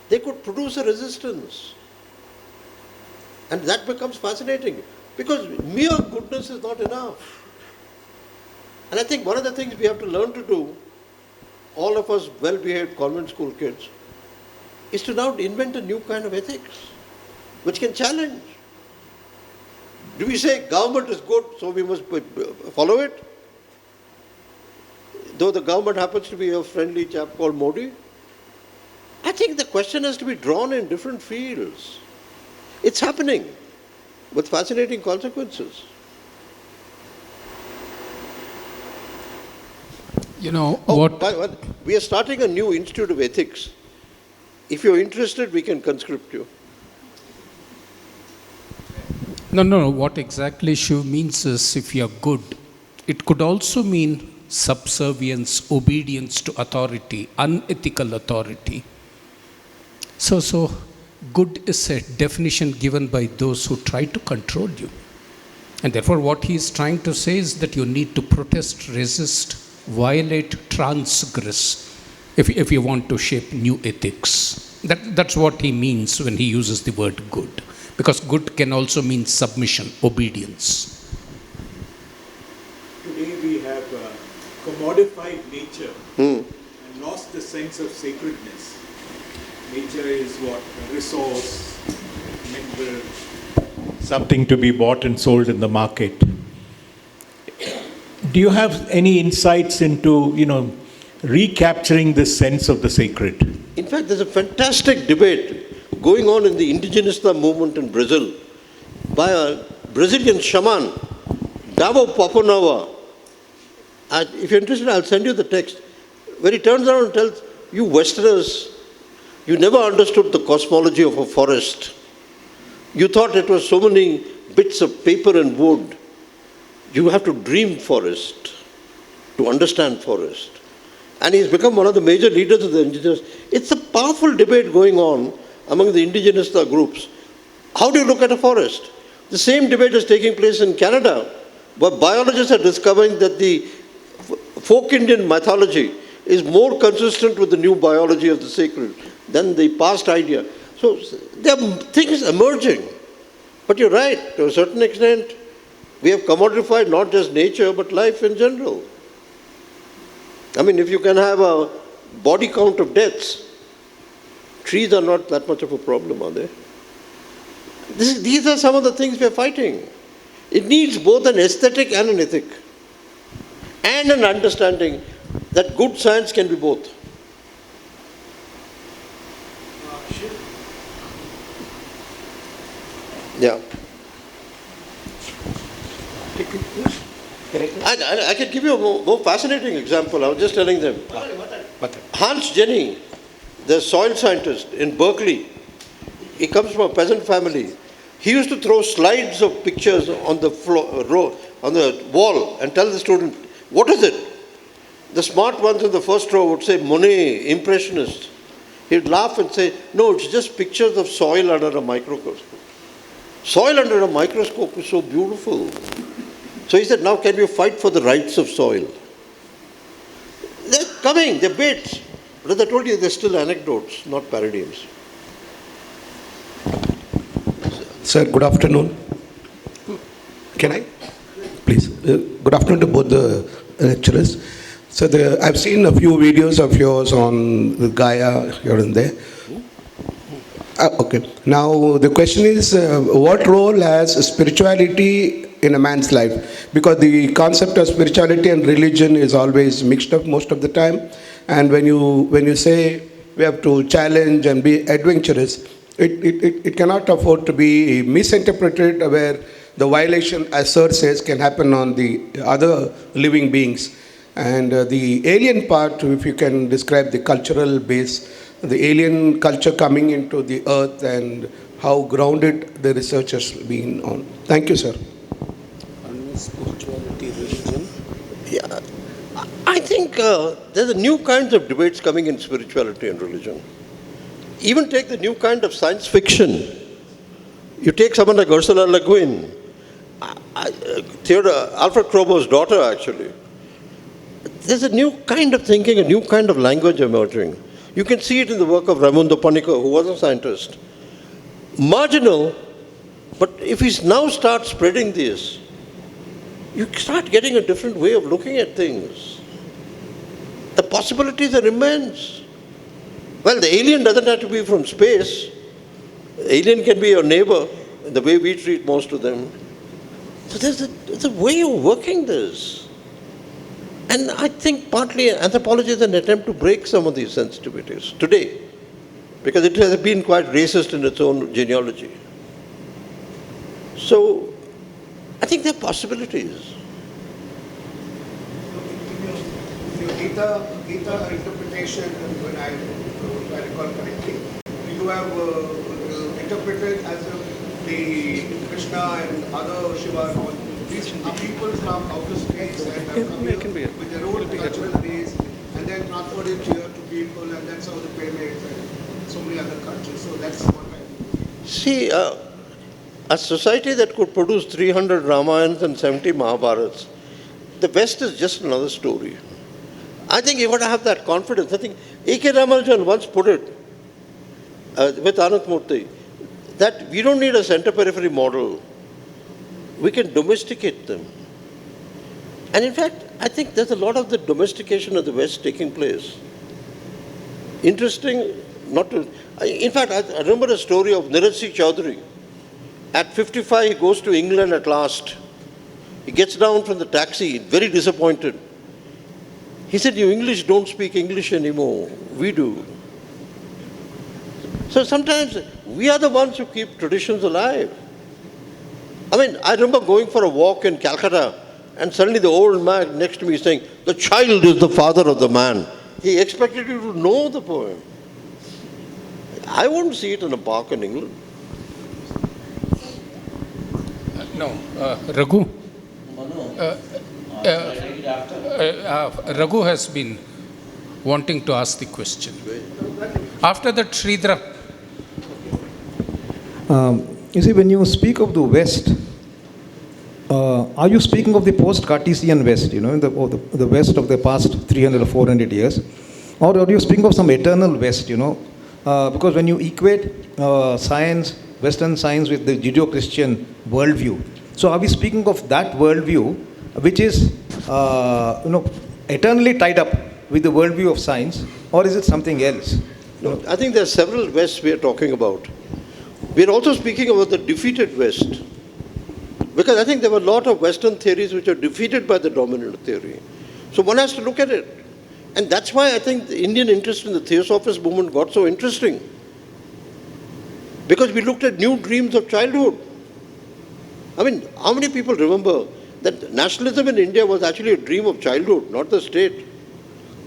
they could produce a resistance. And that becomes fascinating. Because mere goodness is not enough. And I think one of the things we have to learn to do, all of us well-behaved convent school kids, is to now invent a new kind of ethics, which can challenge. Do we say government is good, so we must follow it? Though the government happens to be a friendly chap called Modi? I think the question has to be drawn in different fields. It's happening with fascinating consequences. You know what? We are starting a new institute of ethics. If you're interested, we can conscript you. No. What exactly Shiv means is if you're good, it could also mean subservience, obedience to authority, unethical authority. So good is a definition given by those who try to control you. And therefore what he is trying to say is that you need to protest, resist, violate, transgress if you want to shape new ethics. That's what he means when he uses the word good. Because good can also mean submission, obedience. Today we have commodified nature and lost the sense of sacredness. Nature is what? A resource, mineral, something to be bought and sold in the market. Do you have any insights into, recapturing this sense of the sacred? In fact, there's a fantastic debate going on in the indigenista movement in Brazil by a Brazilian shaman, Davo Papanova. If you're interested, I'll send you the text, where he turns around and tells, you Westerners, you never understood the cosmology of a forest. You thought it was so many bits of paper and wood. You have to dream forest to understand forest. And he's become one of the major leaders of the indigenous. It's a powerful debate going on among the indigenista groups. How do you look at a forest? The same debate is taking place in Canada, where biologists are discovering that the folk Indian mythology is more consistent with the new biology of the sacred than the past idea. So there are things emerging. But you're right, to a certain extent, we have commodified not just nature, but life in general. I mean, if you can have a body count of deaths, trees are not that much of a problem, are they? These are some of the things we're fighting. It needs both an aesthetic and an ethic, and an understanding that good science can be both. Yeah. I can give you a more fascinating example. I was just telling them. Hans Jenny, the soil scientist in Berkeley, he comes from a peasant family. He used to throw slides of pictures on the on the wall and tell the student, what is it? The smart ones in the first row would say, Monet, Impressionist. He'd laugh and say, no, it's just pictures of soil under a microscope. Soil under a microscope is so beautiful. So he said, now can we fight for the rights of soil? They're coming, they're bits. But as I told you, they're still anecdotes, not paradigms. Sir, good afternoon. Can I? Please. Good afternoon to both the lecturers. So I've seen a few videos of yours on the Gaia here and there. Okay. Now, the question is, what role has spirituality in a man's life? Because the concept of spirituality and religion is always mixed up most of the time. And when you say we have to challenge and be adventurous, it cannot afford to be misinterpreted where the violation, as Sir says, can happen on the other living beings. And the alien part, if you can describe the cultural base, the alien culture coming into the earth and how grounded the research has been on. Thank you, sir. Spirituality, religion. Yeah, I think there's a new kinds of debates coming in spirituality and religion. Even take the new kind of science fiction. You take someone like Ursula Le Guin, Alfred Krobo's daughter, actually. There's a new kind of thinking, a new kind of language emerging. You can see it in the work of Raimundo Panico, who was a scientist. Marginal, but if he now starts spreading this, you start getting a different way of looking at things. The possibilities are immense. Well, the alien doesn't have to be from space. The alien can be your neighbor, the way we treat most of them. So there's a way of working this. And I think partly anthropology is an attempt to break some of these sensitivities today, because it has been quite racist in its own genealogy. So I think there are possibilities. In your Gita interpretation, when I recall correctly, you have interpreted as the Krishna and other Shiva. These are people from outer space and have come here with their own cultural base and then transferred it here to people, and that's how the pyramids and so many other cultures. So that's what I See, a society that could produce 300 Ramayans and 70 Mahabharats, the West is just another story. I think you got to have that confidence. I think A.K. Ramanujan once put it with Anant Murthy, that we don't need a center-periphery model. We can domesticate them. And in fact, I think there's a lot of the domestication of the West taking place. Interesting, not to... In fact, I remember a story of Niraj Singh Chaudhary. At 55, he goes to England at last. He gets down from the taxi, very disappointed. He said, "You English don't speak English anymore. We do." So sometimes we are the ones who keep traditions alive. I mean, I remember going for a walk in Calcutta, and suddenly the old man next to me is saying, "The child is the father of the man." He expected you to know the poem. I wouldn't see it in a park in England. Raghu. Raghu has been wanting to ask the question. After that, Sridhar. You see, when you speak of the West, are you speaking of the post-Cartesian West, the West of the past 300 or 400 years? Or are you speaking of some eternal West, because when you equate science, Western science with the Judeo-Christian worldview, so are we speaking of that worldview which is, eternally tied up with the worldview of science, or is it something else? No, I think there are several Wests we are talking about. We are also speaking about the defeated West. Because I think there were a lot of Western theories which are defeated by the dominant theory. So one has to look at it. And that's why I think the Indian interest in the Theosophist movement got so interesting. Because we looked at new dreams of childhood. I mean, how many people remember that nationalism in India was actually a dream of childhood, not the state?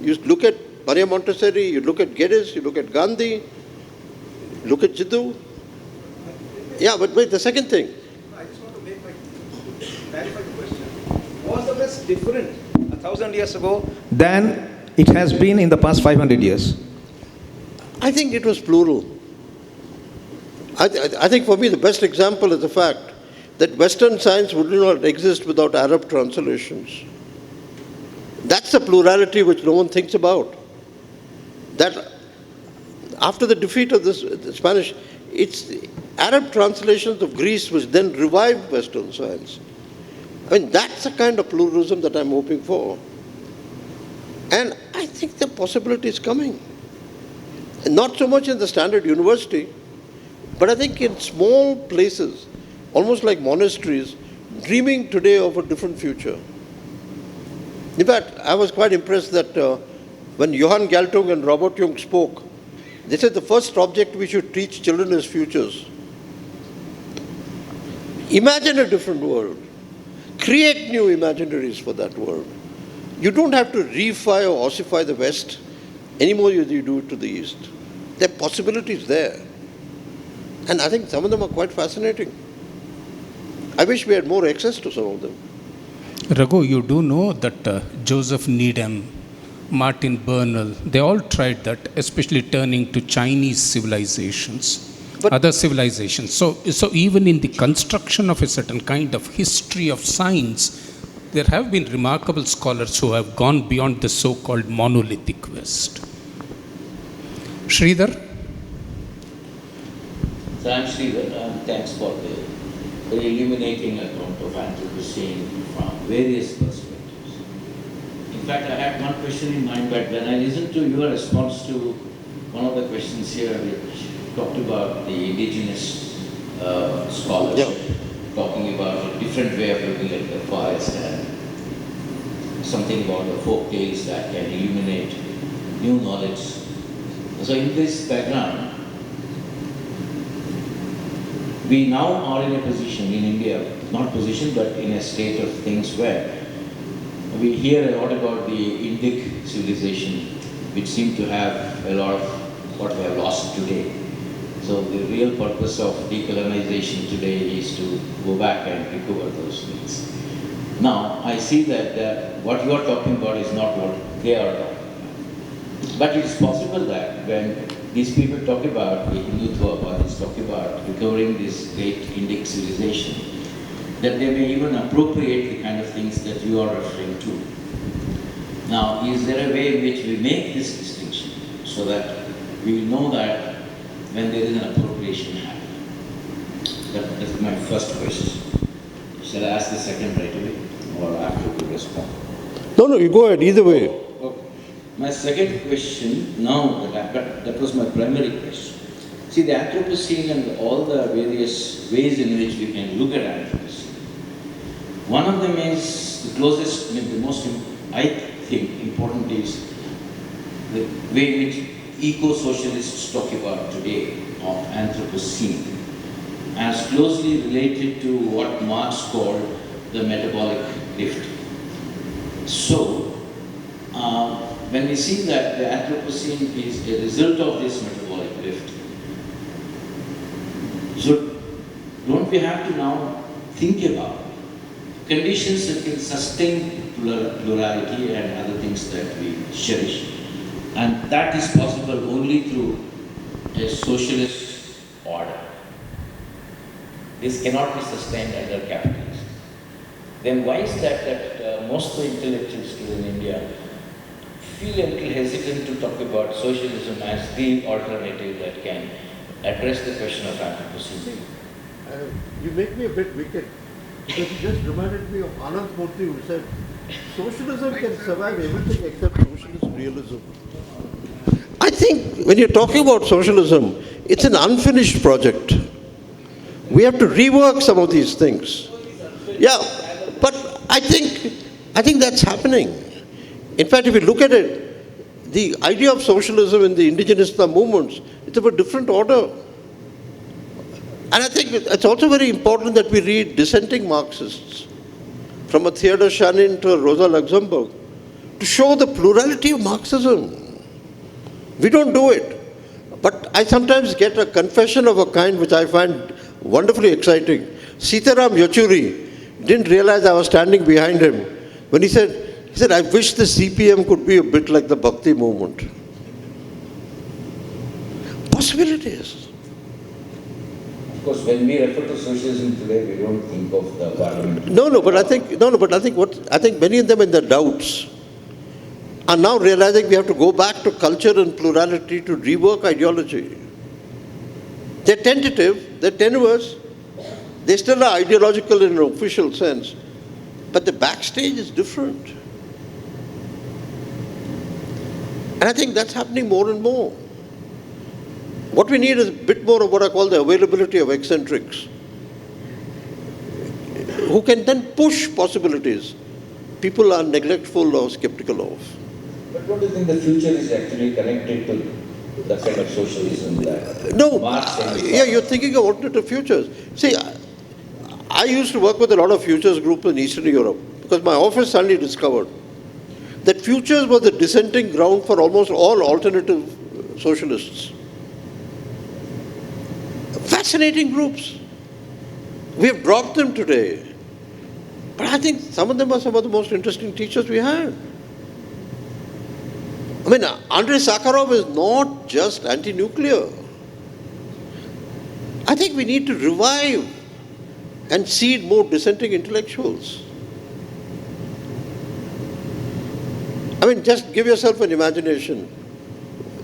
You look at Maria Montessori, you look at Geddes, you look at Gandhi, look at Jiddu. Yeah, but wait, the second thing. I just want to clarify the question. Was the West different 1,000 years ago than it has been in the past 500 years? I think it was plural. I think for me the best example is the fact that Western science would not exist without Arab translations. That's the plurality which no one thinks about. That after the defeat of the Spanish, it's the Arab translations of Greece which then revived Western science. I mean, that's the kind of pluralism that I'm hoping for. And I think the possibility is coming. And not so much in the standard university, But I think in small places, almost like monasteries, dreaming today of a different future. In fact, I was quite impressed that when Johann Galtung and Robert Jung spoke, they said the first object we should teach children is futures. Imagine a different world. Create new imaginaries for that world. You don't have to reify or ossify the West any more than you do it to the East. There are possibilities there. And I think some of them are quite fascinating. I wish we had more access to some of them. Raghu, you do know that Joseph Needham, Martin Bernal, they all tried that, especially turning to Chinese civilizations, other civilizations. So even in the construction of a certain kind of history of science, there have been remarkable scholars who have gone beyond the so-called monolithic West. Sridhar? So I'm Sridhar, and thanks for the very illuminating account of Anthropocene from various perspectives. In fact, I had one question in mind, but when I listened to your response to one of the questions here, which talked about the indigenous scholarship, talking about a different way of looking at the forest and something about the folk tales that can illuminate new knowledge. So in this background, we now are in a position in India, not position, but in a state of things where we hear a lot about the Indic civilization, which seem to have a lot of what we have lost today. So the real purpose of decolonization today is to go back and recover those things. Now, I see that what you are talking about is not what they are talking about. But it is possible that when these people talk about the Hindutva, or they talk about recovering this great Indic civilization, that they may even appropriate the kind of things that you are referring to. Now, is there a way in which we make this distinction so that we will know that when there is an appropriation happening? That's my first question. Shall I ask the second right away, or after you respond? No, you go ahead, either way. Okay. My second question, that was my primary question. See, the Anthropocene and all the various ways in which we can look at Anthropocene. One of them is the closest, the most, I think, important is the way in which eco-socialists talk about today of Anthropocene, as closely related to what Marx called the metabolic rift. So, when we see that the Anthropocene is a result of this metabolic rift, so don't we have to now think about conditions that can sustain plurality and other things that we cherish? And that is possible only through a socialist order. This cannot be sustained under capitalism. Then why is that most of the intellectuals today in India feel a little hesitant to talk about socialism as the alternative that can address the question of Anthropocene? You make me a bit wicked, because you just reminded me of Anand Murthy, who said, socialism can survive everything except socialist realism. I think when you're talking about socialism, it's an unfinished project. We have to rework some of these things. Yeah, but I think that's happening. In fact, if you look at it, the idea of socialism in the indigenous movements, it's of a different order. And I think it's also very important that we read dissenting Marxists, from a Theodor Schanin to a Rosa Luxemburg, to show the plurality of Marxism. We don't do it. But I sometimes get a confession of a kind which I find wonderfully exciting. Sitaram Yechury didn't realize I was standing behind him when he said, I wish the CPM could be a bit like the Bhakti movement. Possibilities. Of course, when we refer to socialism today, we don't think of the parliament. But I think many of them in their doubts are now realizing we have to go back to culture and plurality to rework ideology. They're tentative, they're tenuous, they still are ideological in an official sense, but the backstage is different. And I think that's happening more and more. What we need is a bit more of what I call the availability of eccentrics, who can then push possibilities people are neglectful or skeptical of. But don't you think the future is actually connected to the kind of socialism that No, Marx and yeah, you're thinking of alternative futures. See, I used to work with a lot of futures groups in Eastern Europe because my office suddenly discovered that futures was the dissenting ground for almost all alternative socialists. Fascinating groups. We have dropped them today. But I think some of them are some of the most interesting teachers we had. I mean, Andrei Sakharov is not just anti-nuclear. I think we need to revive and seed more dissenting intellectuals. I mean, just give yourself an imagination.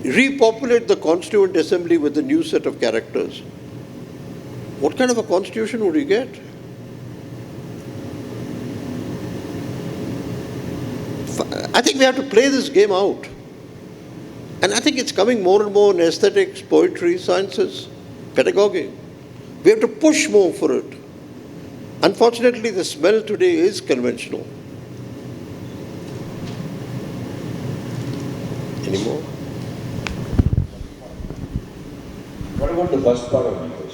Repopulate the Constituent Assembly with a new set of characters. What kind of a constitution would you get? I think we have to play this game out. And I think it's coming more and more in aesthetics, poetry, sciences, pedagogy. We have to push more for it. Unfortunately, the smell today is conventional. Any more? what about the first part of my question?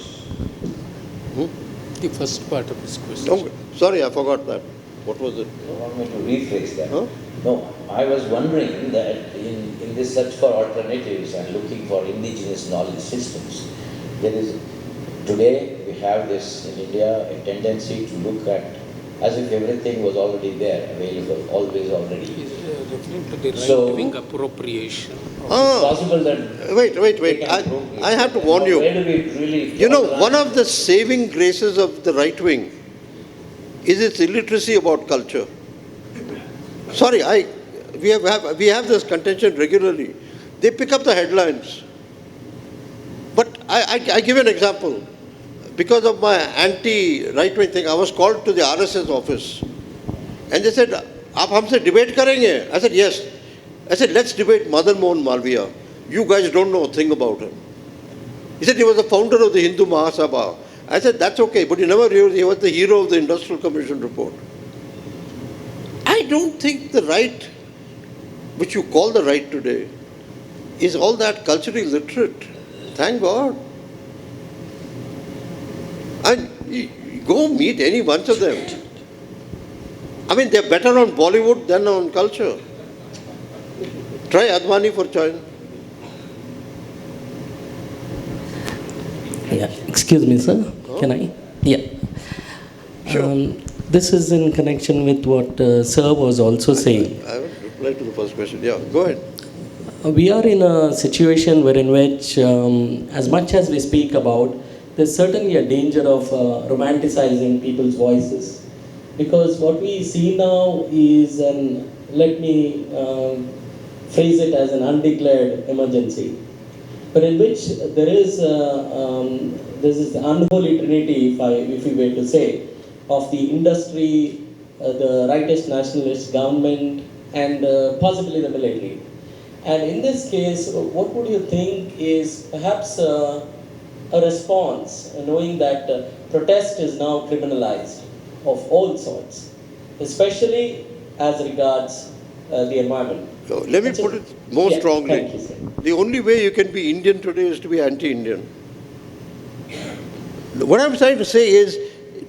The first part of his question. Oh, sorry, I forgot that. What was it? You want me to rephrase that? Huh? No, I was wondering that in this search for alternatives and looking for indigenous knowledge systems, there is, today we have this in India, a tendency to look at as if everything was already there, available, always already. He's referring to the So- right-wing appropriation. It's possible that... Wait. they can appropriate. I have to warn you. Where do we really... You know, draw the one line? of the saving graces of the right wing is its illiteracy about culture. Sorry, we have this contention regularly. They pick up the headlines. But I give an example. Because of my anti-right-wing thing, I was called to the RSS office. And they said, "Aap humse debate karenge?" I said, "Yes." I said, "Let's debate Madan Mohan Malviya. You guys don't know a thing about him." He said he was the founder of the Hindu Mahasabha. I said, "That's okay, but you never realized he was the hero of the Industrial Commission report." I don't think the right, which you call the right today, is all that culturally literate. Thank God. And go meet any bunch of them. I mean, they're better on Bollywood than on culture. Try Advani for China. Yeah, excuse me, sir. Can I? Yeah. Sure. This is in connection with what Sir was also saying. I will reply to the first question. Yeah, go ahead. We are in a situation wherein which, as much as we speak about, there's certainly a danger of romanticizing people's voices. Because what we see now is let me phrase it as an undeclared emergency, but in which there is this is the unholy trinity, if we were to say, of the industry, the rightist nationalist government, and possibly the military. And in this case, what would you think is perhaps a response, knowing that protest is now criminalized of all sorts, especially as regards the environment? So let me put it more strongly. Thank you, sir. The only way you can be Indian today is to be anti-Indian. What I'm trying to say is,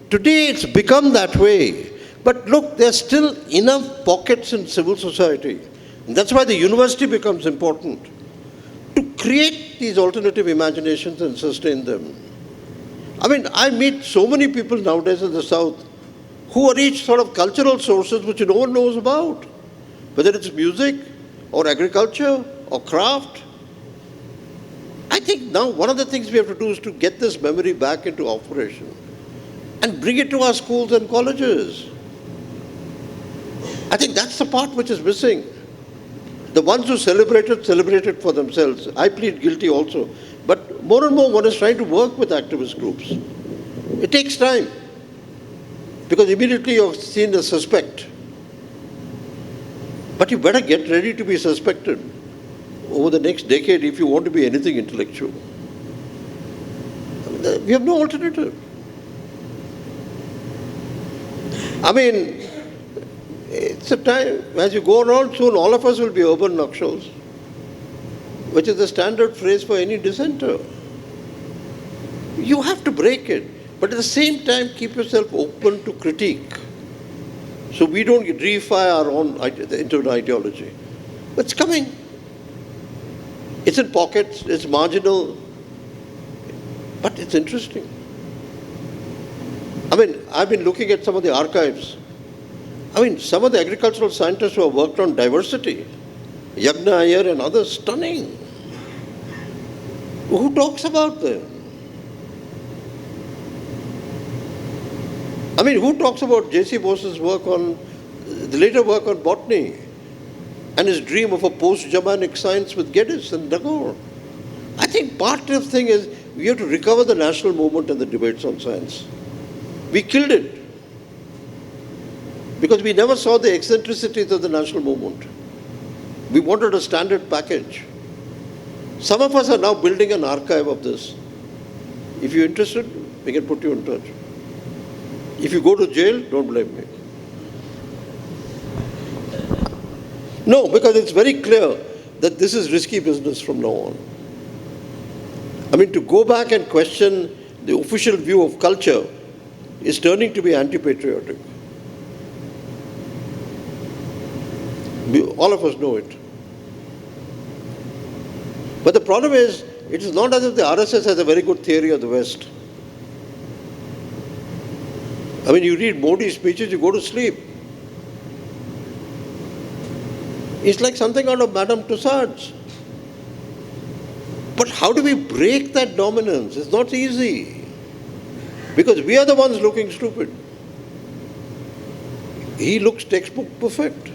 today it's become that way. But look, there's still enough pockets in civil society. And that's why the university becomes important, to create these alternative imaginations and sustain them. I mean, I meet so many people nowadays in the South who are each sort of cultural sources which no one knows about, whether it's music or agriculture or craft. I think now one of the things we have to do is to get this memory back into operation and bring it to our schools and colleges. I think that's the part which is missing. The ones who celebrated for themselves. I plead guilty also. But more and more one is trying to work with activist groups. It takes time. Because immediately you're seen as suspect. But you better get ready to be suspected over the next decade if you want to be anything intellectual. We have no alternative. I mean, it's a time, as you go around soon, all of us will be urban nakshals, which is the standard phrase for any dissenter. You have to break it, but at the same time keep yourself open to critique. So we don't reify our own into an ideology. It's coming. It's in pockets, it's marginal, but it's interesting. I mean, I've been looking at some of the archives. I mean, some of the agricultural scientists who have worked on diversity, Yagna Iyer and others, stunning. Who talks about them? I mean, who talks about J.C. Bose's work on, the later work on botany, and his dream of a post-Germanic science with Geddes and Tagore? I think part of the thing is we have to recover the national movement and the debates on science. We killed it because we never saw the eccentricities of the national movement. We wanted a standard package. Some of us are now building an archive of this. If you're interested, we can put you in touch. If you go to jail, don't blame me. No, because it's very clear that this is risky business from now on. I mean, to go back and question the official view of culture is turning to be anti-patriotic. All of us know it. But the problem is, it is not as if the RSS has a very good theory of the West. I mean, you read Modi's speeches, you go to sleep. It's like something out of Madame Tussauds. But how do we break that dominance? It's not easy. Because we are the ones looking stupid. He looks textbook perfect.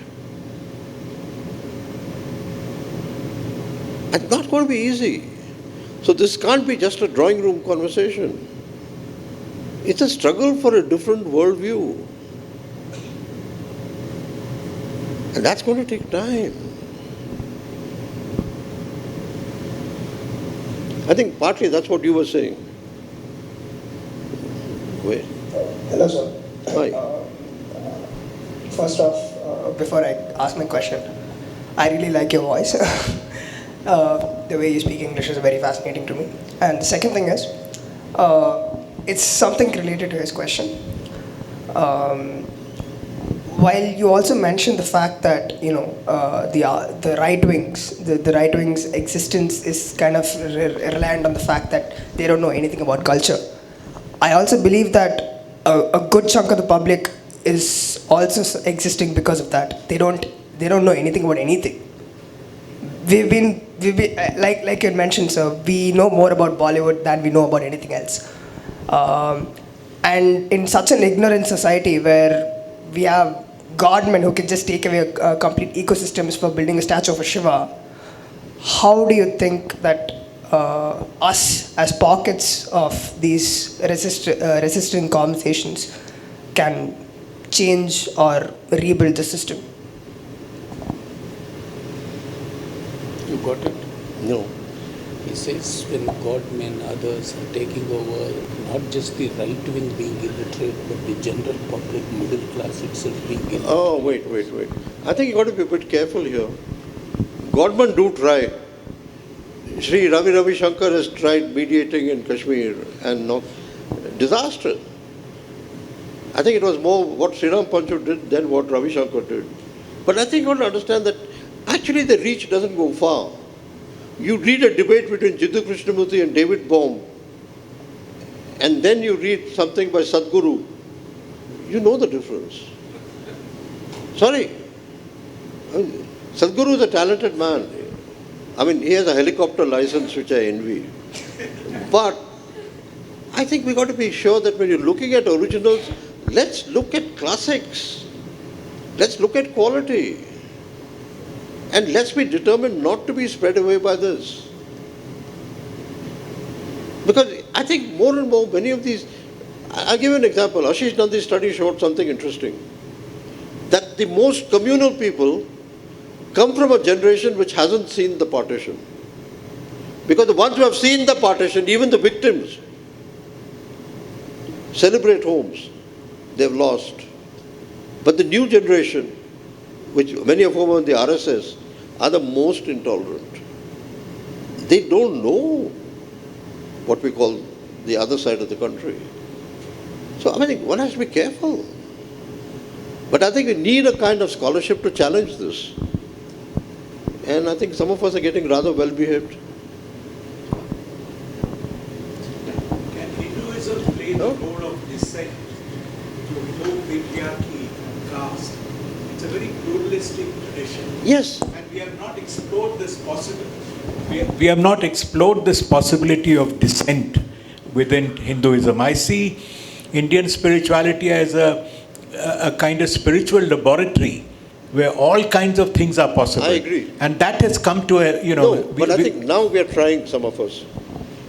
It's not going to be easy. So this can't be just a drawing room conversation. It's a struggle for a different worldview. And that's going to take time. I think partly that's what you were saying. Wait. Hello, sir. Hi. First off, before I ask my question, I really like your voice. The way you speak English is very fascinating to me. And the second thing is, it's something related to his question. While you also mentioned the fact that the right wing's existence is kind of reliant on the fact that they don't know anything about culture, I also believe that a good chunk of the public is also existing because of that. They don't know anything about anything. We've been like you had mentioned, sir. We know more about Bollywood than we know about anything else. And in such an ignorant society where we have godmen who can just take away complete ecosystems for building a statue of a Shiva, how do you think that us as pockets of these resistant conversations can change or rebuild the system? You got it? No. He says when God-men, others are taking over, not just the right wing being illiterate, but the general public, middle class itself being illiterate. Oh, wait. I think you got to be a bit careful here. Godmen do try. Sri Ravi Shankar has tried mediating in Kashmir and not disaster. I think it was more what Sriram Panchu did than what Ravi Shankar did. But I think you got to understand that actually the reach doesn't go far. You read a debate between Jiddu Krishnamurti and David Bohm, and then you read something by Sadhguru, you know the difference. Sorry. Sadhguru is a talented man. I mean, he has a helicopter license, which I envy. But I think we got to be sure that when you're looking at originals, let's look at classics. Let's look at quality. And let's be determined not to be spread away by this. Because I think more and more, many of these, I'll give you an example. Ashish Nandi's study showed something interesting. That the most communal people come from a generation which hasn't seen the partition. Because the ones who have seen the partition, even the victims, celebrate homes. They've lost. But the new generation, which many of whom are in the RSS, are the most intolerant. They don't know what we call the other side of the country. So, I mean, one has to be careful. But I think we need a kind of scholarship to challenge this. And I think some of us are getting rather well behaved. Can Hinduism play the role of dissent to remove patriarchy, caste? It's a very pluralistic tradition. Yes. And we have not explored this possibility. We have not explored this possibility of dissent within Hinduism. I see Indian spirituality as a kind of spiritual laboratory where all kinds of things are possible. I agree. And that has come to a, No, but I think now we are trying, some of us.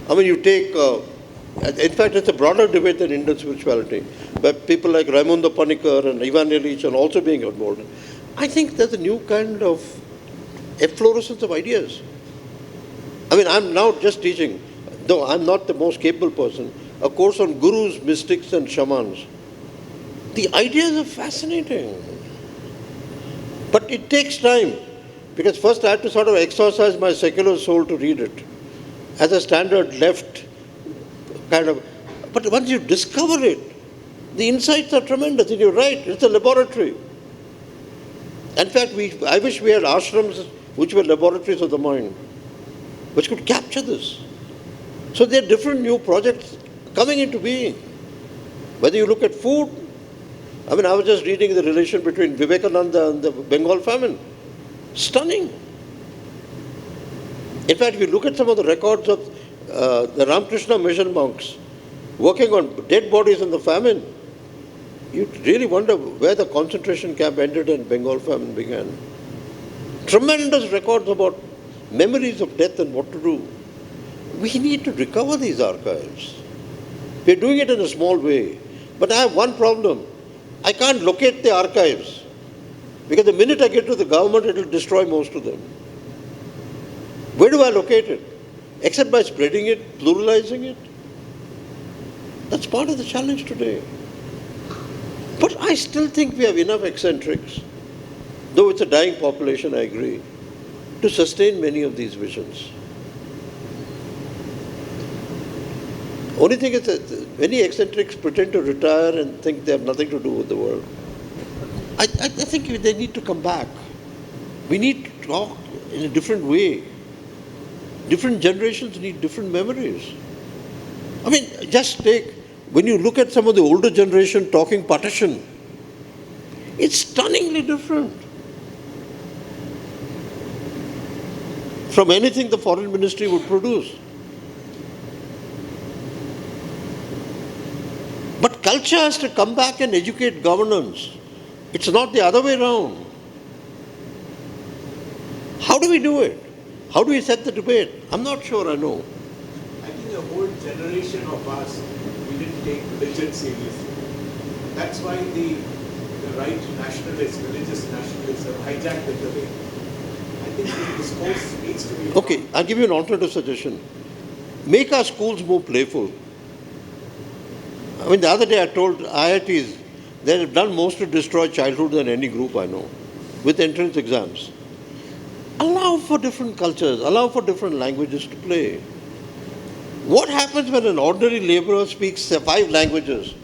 I mean, you take, in fact, it's a broader debate than Indian spirituality, where people like Raimundo Panikkar and Ivan Illich are also being involved. I think there's a new kind of efflorescence of ideas. I mean, I'm now just teaching, though I'm not the most capable person, a course on gurus, mystics, and shamans. The ideas are fascinating. But it takes time, because first I had to sort of exorcise my secular soul to read it as a standard left kind of. But once you discover it, the insights are tremendous, and you're right, it's a laboratory. In fact, I wish we had ashrams which were laboratories of the mind, which could capture this. So there are different new projects coming into being. Whether you look at food, I mean, I was just reading the relation between Vivekananda and the Bengal famine. Stunning. In fact, if you look at some of the records of the Ramakrishna mission monks working on dead bodies in the famine, you really wonder where the concentration camp ended and Bengal famine began. Tremendous records about memories of death and what to do. We need to recover these archives. We're doing it in a small way. But I have one problem. I can't locate the archives, because the minute I get to the government, it will destroy most of them. Where do I locate it? Except by spreading it, pluralizing it. That's part of the challenge today. But I still think we have enough eccentrics, though it's a dying population, I agree, to sustain many of these visions. Only thing is that many eccentrics pretend to retire and think they have nothing to do with the world. I think they need to come back. We need to talk in a different way. Different generations need different memories. I mean, just take, when you look at some of the older generation talking partition, it's stunningly different from anything the foreign ministry would produce. But culture has to come back and educate governance. It's not the other way around. How do we do it? How do we set the debate? I'm not sure I know. I think the whole generation of us, we didn't take religion seriously. That's why the right nationalists, religious nationalists have hijacked it away. I think the discourse needs to be... Okay, I'll give you an alternative suggestion. Make our schools more playful. I mean, the other day I told IITs, they have done more to destroy childhood than any group I know, with entrance exams. Allow for different cultures, allow for different languages to play. What happens when an ordinary laborer speaks 5 languages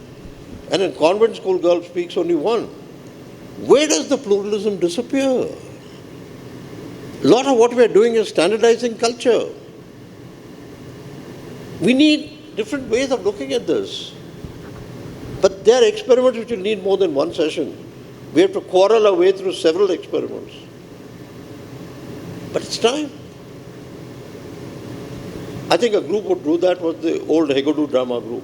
and a convent school girl speaks only 1? Where does the pluralism disappear? A lot of what we are doing is standardizing culture. We need different ways of looking at this. But there are experiments which will need more than one session. We have to quarrel our way through several experiments. But it's time. I think a group would do that was the old Hegodu drama group.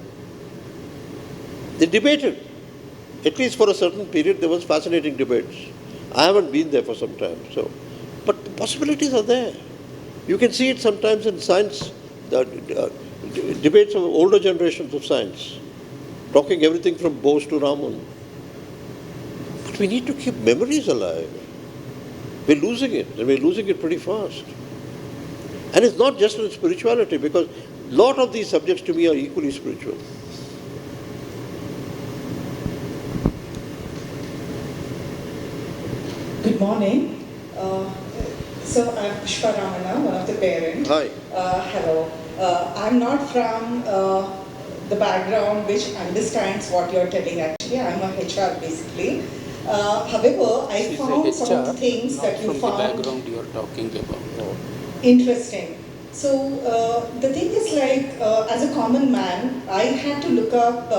They debated. At least for a certain period, there was fascinating debates. I haven't been there for some time. But the possibilities are there. You can see it sometimes in science, the debates of older generations of science, talking everything from Bose to Raman. But we need to keep memories alive. We're losing it, and we're losing it pretty fast. And it's not just in spirituality, because a lot of these subjects to me are equally spiritual. Good morning. So I'm Pushpa Ramana, one of the parents. Hi. Hello. I'm not from the background which understands what you're telling actually. I'm a HR basically. However, I found some of the things that you from found the background you're talking about. interesting. So the thing is like, as a common man, I had to look up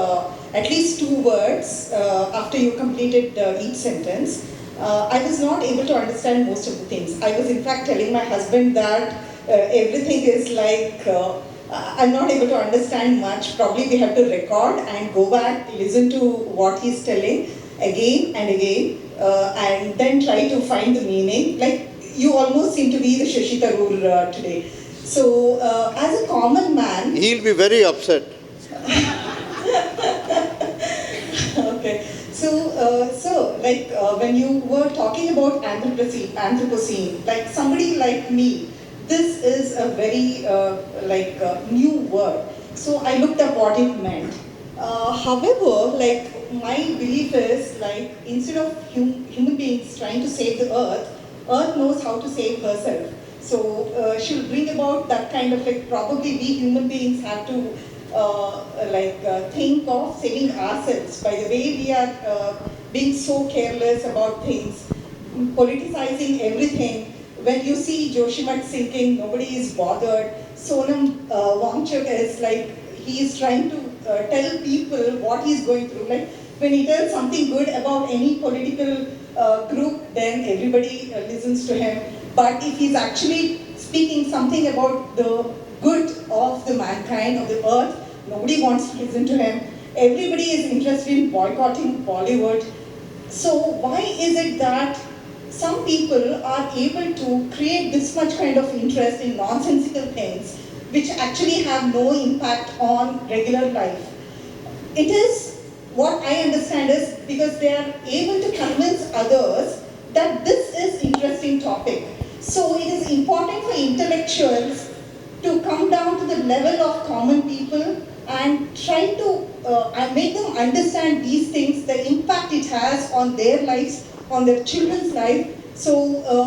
at least 2 words after you completed each sentence. I was not able to understand most of the things. I was in fact telling my husband that everything is like, I'm not able to understand much. Probably we have to record and go back, listen to what he's telling again and again, and then try to find the meaning. Like, you almost seem to be the Shashi Tharoor today. So, as a common man... He'll be very upset. Okay. So, when you were talking about Anthropocene, like somebody like me, this is a very new word. So I looked up what it meant. However, like my belief is like instead of human beings trying to save the earth, Earth knows how to save herself. So she'll bring about that kind of like probably we human beings have to think of saving ourselves by the way we are being so careless about things, politicizing everything. When you see Joshimath sinking, nobody is bothered. Sonam Wangchuk is like, he is trying to tell people what he is going through. Like when he tells something good about any political group, then everybody listens to him. But if he's actually speaking something about the good of the mankind, of the earth, nobody wants to listen to him. Everybody is interested in boycotting Bollywood. So why is it that some people are able to create this much kind of interest in nonsensical things which actually have no impact on regular life? It is, what I understand is because they are able to convince others that this is interesting topic. So it is important for intellectuals to come down to the level of common people and try to make them understand these things, the impact it has on their lives, on their children's life, so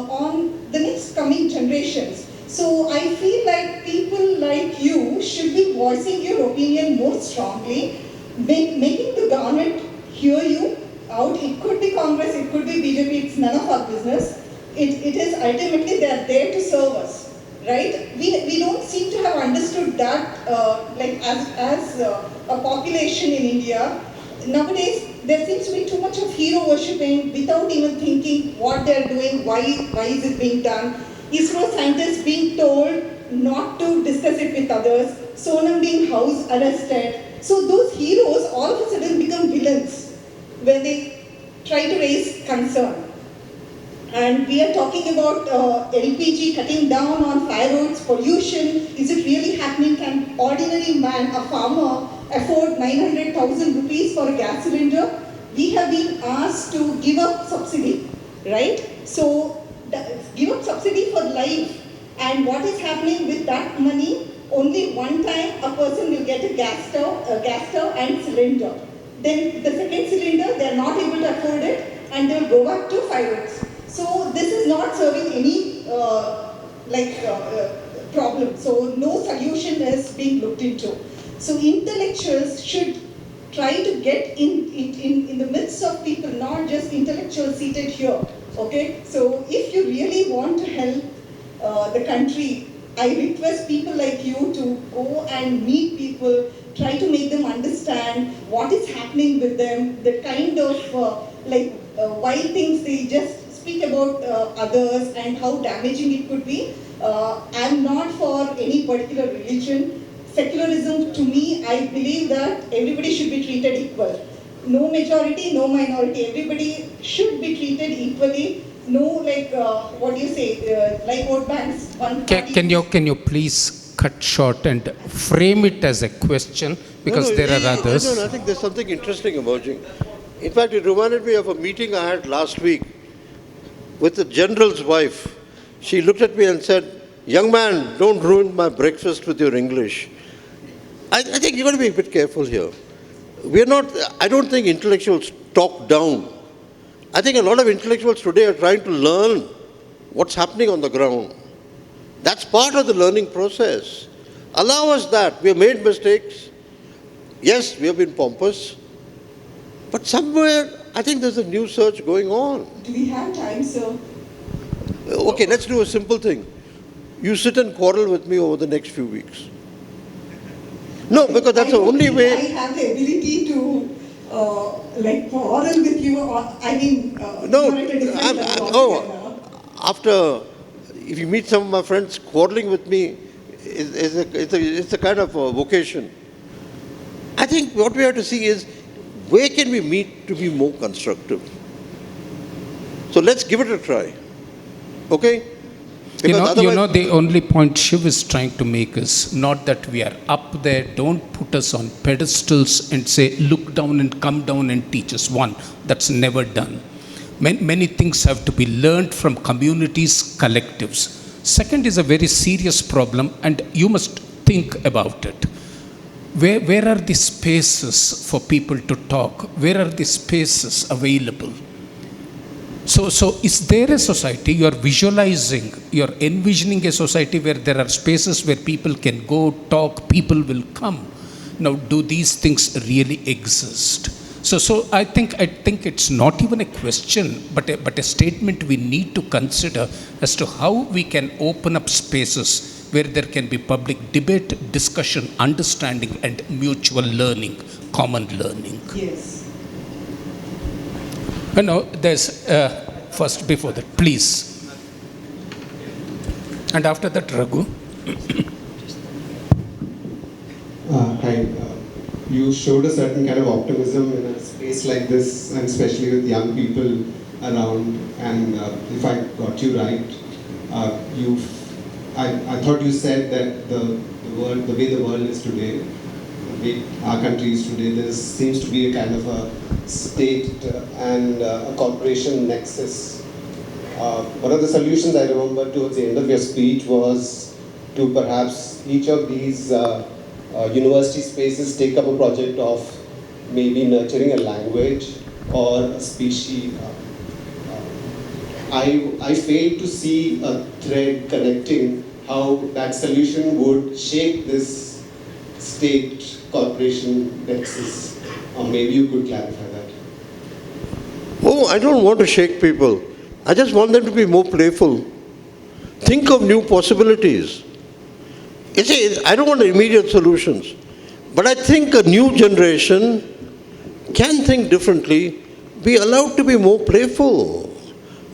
on the next coming generations. So I feel like people like you should be voicing your opinion more strongly, making the government hear you out. It could be Congress, it could be BJP, it's none of our business. It is ultimately they are there to serve us, right? We don't seem to have understood that as a population in India. Nowadays, there seems to be too much of hero worshipping without even thinking what they're doing, why is it being done. ISRO scientists being told not to discuss it with others, Sonam being house arrested. So those heroes all of a sudden become villains when they try to raise concern. And we are talking about LPG cutting down on fire roads, pollution. Is it really happening? Can ordinary man, a farmer, afford 900,000 rupees for a gas cylinder? We have been asked to give up subsidy, right? So give up subsidy for life. And what is happening with that money? Only one time a person will get a gas stove and cylinder. Then the second cylinder, they are not able to afford it and they will go back to fireworks. So this is not serving any problem. So no solution is being looked into. So intellectuals should try to get in the midst of people, not just intellectuals seated here. Okay. So if you really want to help the country, I request people like you to go and meet people, try to make them understand what is happening with them, the kind of wild things they just speak about others and how damaging it could be. I'm not for any particular religion. Secularism, to me, I believe that everybody should be treated equal. No majority, no minority. Everybody should be treated equally. No, what do you say, like vote banks. Can you please cut short and frame it as a question because there are others. I think there's something interesting emerging. In fact, it reminded me of a meeting I had last week with the general's wife. She looked at me and said, "Young man, don't ruin my breakfast with your English." I think you've got to be a bit careful here. I don't think intellectuals talk down I think a lot of intellectuals today are trying to learn what's happening on the ground. That's part of the learning process. Allow us that. We have made mistakes. Yes, we have been pompous. But somewhere, I think there's a new search going on. Do we have time, sir? Okay, let's do a simple thing. You sit and quarrel with me over the next few weeks. No, because that's the only way. I have the ability to quarrel with you. No, after, if you meet some of my friends, quarreling with me it's a kind of a vocation. I think what we have to see is, where can we meet to be more constructive? So let's give it a try. Okay? The only point Shiv is trying to make is not that we are up there, don't put us on pedestals and say, look down and come down and teach us. One, that's never done. Many things have to be learned from communities, collectives. Second is a very serious problem, and you must think about it. Where are the spaces for people to talk? Where are the spaces available? So is there a society you are visualizing, you are envisioning a society where there are spaces where people can go, talk, people will come? Now, do these things really exist? So I think it's not even a question, but a statement we need to consider as to how we can open up spaces where there can be public debate, discussion, understanding, and mutual learning, common learning. Yes. No, there's first before that, please. And after that, Raghu. Hi. You showed a certain kind of optimism in a space like this, and especially with young people around. And if I got you right, I thought you said that the way the world is today, the way our country is today, there seems to be a kind of a state and a corporation nexus. One of the solutions I remember towards the end of your speech was to perhaps each of these university spaces take up a project of maybe nurturing a language or a species. I fail to see a thread connecting how that solution would shape this state corporation nexus. Or maybe you could clarify that. Oh, I don't want to shake people. I just want them to be more playful. Think of new possibilities. You see, I don't want immediate solutions. But I think a new generation can think differently, be allowed to be more playful,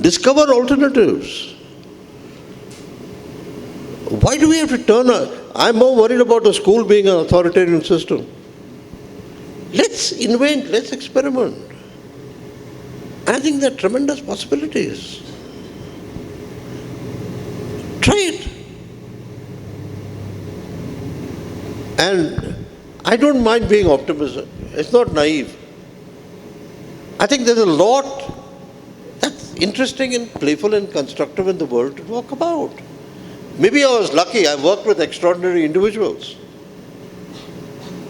discover alternatives. Why do we have to turn I'm more worried about the school being an authoritarian system. Let's invent, let's experiment. And I think there are tremendous possibilities. Try it. And I don't mind being optimistic. It's not naive. I think there's a lot that's interesting and playful and constructive in the world to talk about. Maybe I was lucky, I worked with extraordinary individuals.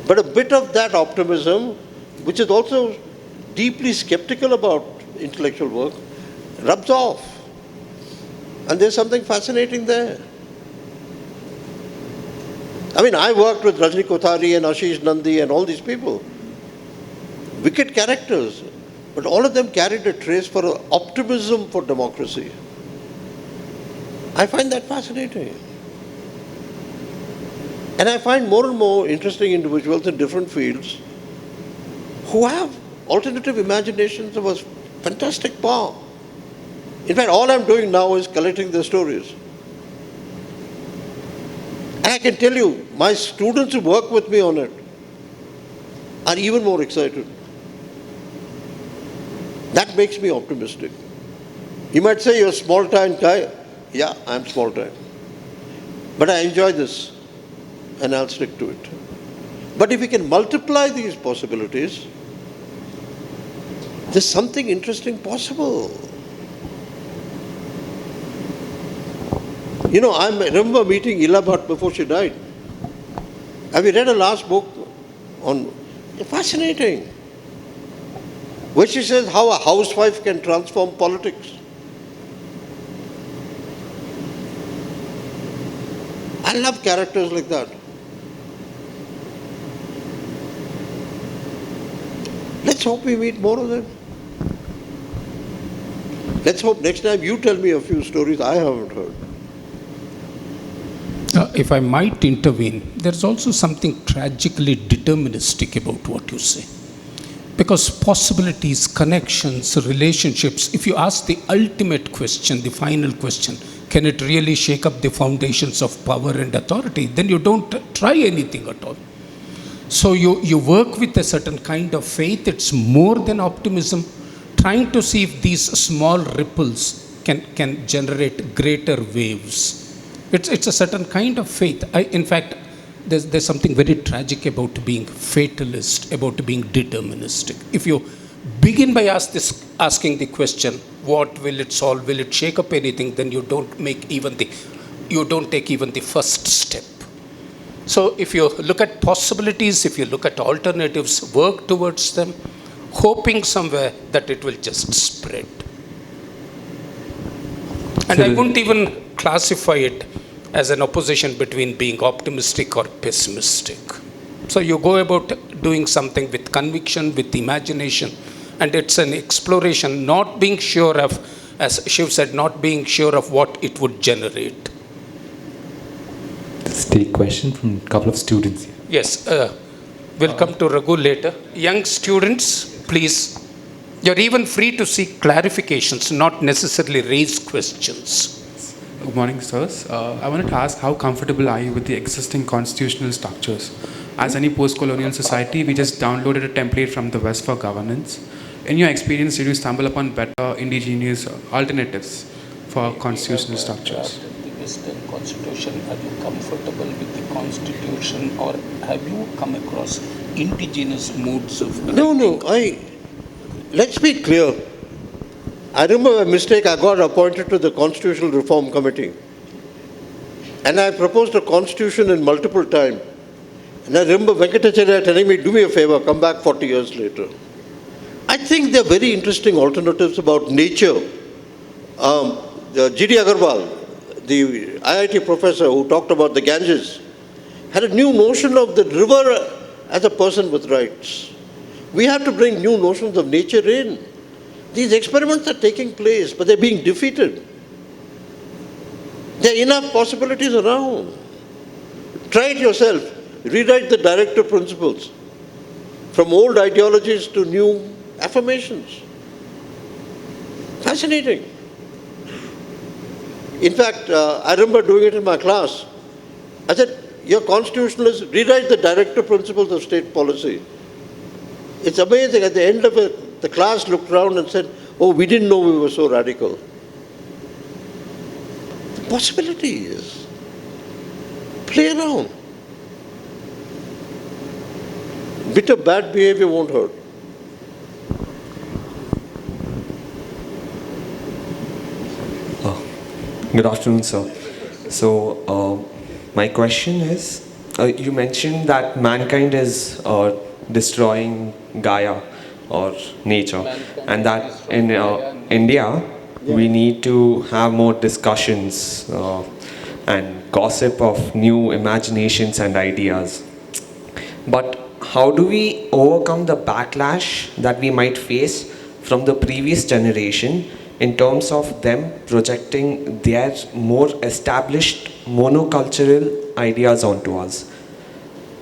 But a bit of that optimism, which is also deeply skeptical about intellectual work, rubs off. And there's something fascinating there. I mean, I worked with Rajni Kothari and Ashish Nandi and all these people. Wicked characters, but all of them carried a trace for optimism for democracy. I find that fascinating. And I find more and more interesting individuals in different fields who have alternative imaginations of a fantastic power. In fact, all I'm doing now is collecting their stories. And I can tell you, my students who work with me on it are even more excited. That makes me optimistic. You might say you're a small-time guy. Yeah, I'm small-time. But I enjoy this, and I'll stick to it. But if we can multiply these possibilities, there's something interesting possible. You know, I remember meeting Ila Bhatt before she died. Have you read her last book on? Fascinating. where she says how a housewife can transform politics. I love characters like that. Let's hope we meet more of them. Let's hope next time you tell me a few stories I haven't heard. If I might intervene, there's also something tragically deterministic about what you say. Because possibilities, connections, relationships, if you ask the ultimate question, the final question, can it really shake up the foundations of power and authority? Then you don't try anything at all. So you work with a certain kind of faith. It's more than optimism, trying to see if these small ripples can generate greater waves. It's a certain kind of faith. In fact, there's something very tragic about being fatalist, about being deterministic. If you begin by asking the question, what will it solve? Will it shake up anything? Then you don't take even the first step. So if you look at possibilities, if you look at alternatives, work towards them, hoping somewhere that it will just spread. And I wouldn't even classify it as an opposition between being optimistic or pessimistic. So you go about doing something with conviction, with imagination, and it's an exploration, not being sure of, as Shiv said, not being sure of what it would generate. Let's take a question from a couple of students here. Yes, we'll come to Raghu later. Young students, please, you're even free to seek clarifications, not necessarily raise questions. Good morning, sirs. I wanted to ask, how comfortable are you with the existing constitutional structures? As any post-colonial society, we just downloaded a template from the West for governance. In your experience, did you stumble upon better indigenous alternatives for constitutional structures? The Western Constitution, are you comfortable with the Constitution, or have you come across indigenous modes of... No, let's be clear. I remember a mistake. I got appointed to the Constitutional Reform Committee. And I proposed a constitution in multiple times. And I remember Venkatacharya telling me, do me a favor, come back 40 years later. I think there are very interesting alternatives about nature. G.D. Agarwal, the IIT professor who talked about the Ganges, had a new notion of the river as a person with rights. We have to bring new notions of nature in. These experiments are taking place, but they're being defeated. There are enough possibilities around. Try it yourself. Rewrite the directive principles from old ideologies to new affirmations. Fascinating. In fact, I remember doing it in my class. I said, your constitutionalists, rewrite the directive principles of state policy. It's amazing. At the end of it, the class looked around and said, oh, we didn't know we were so radical. The possibility is, play around. Bit of bad behavior won't hurt. Good afternoon, sir. So, my question is, you mentioned that mankind is destroying Gaia or nature, and that in India we need to have more discussions and gossip of new imaginations and ideas. But how do we overcome the backlash that we might face from the previous generation in terms of them projecting their more established monocultural ideas onto us?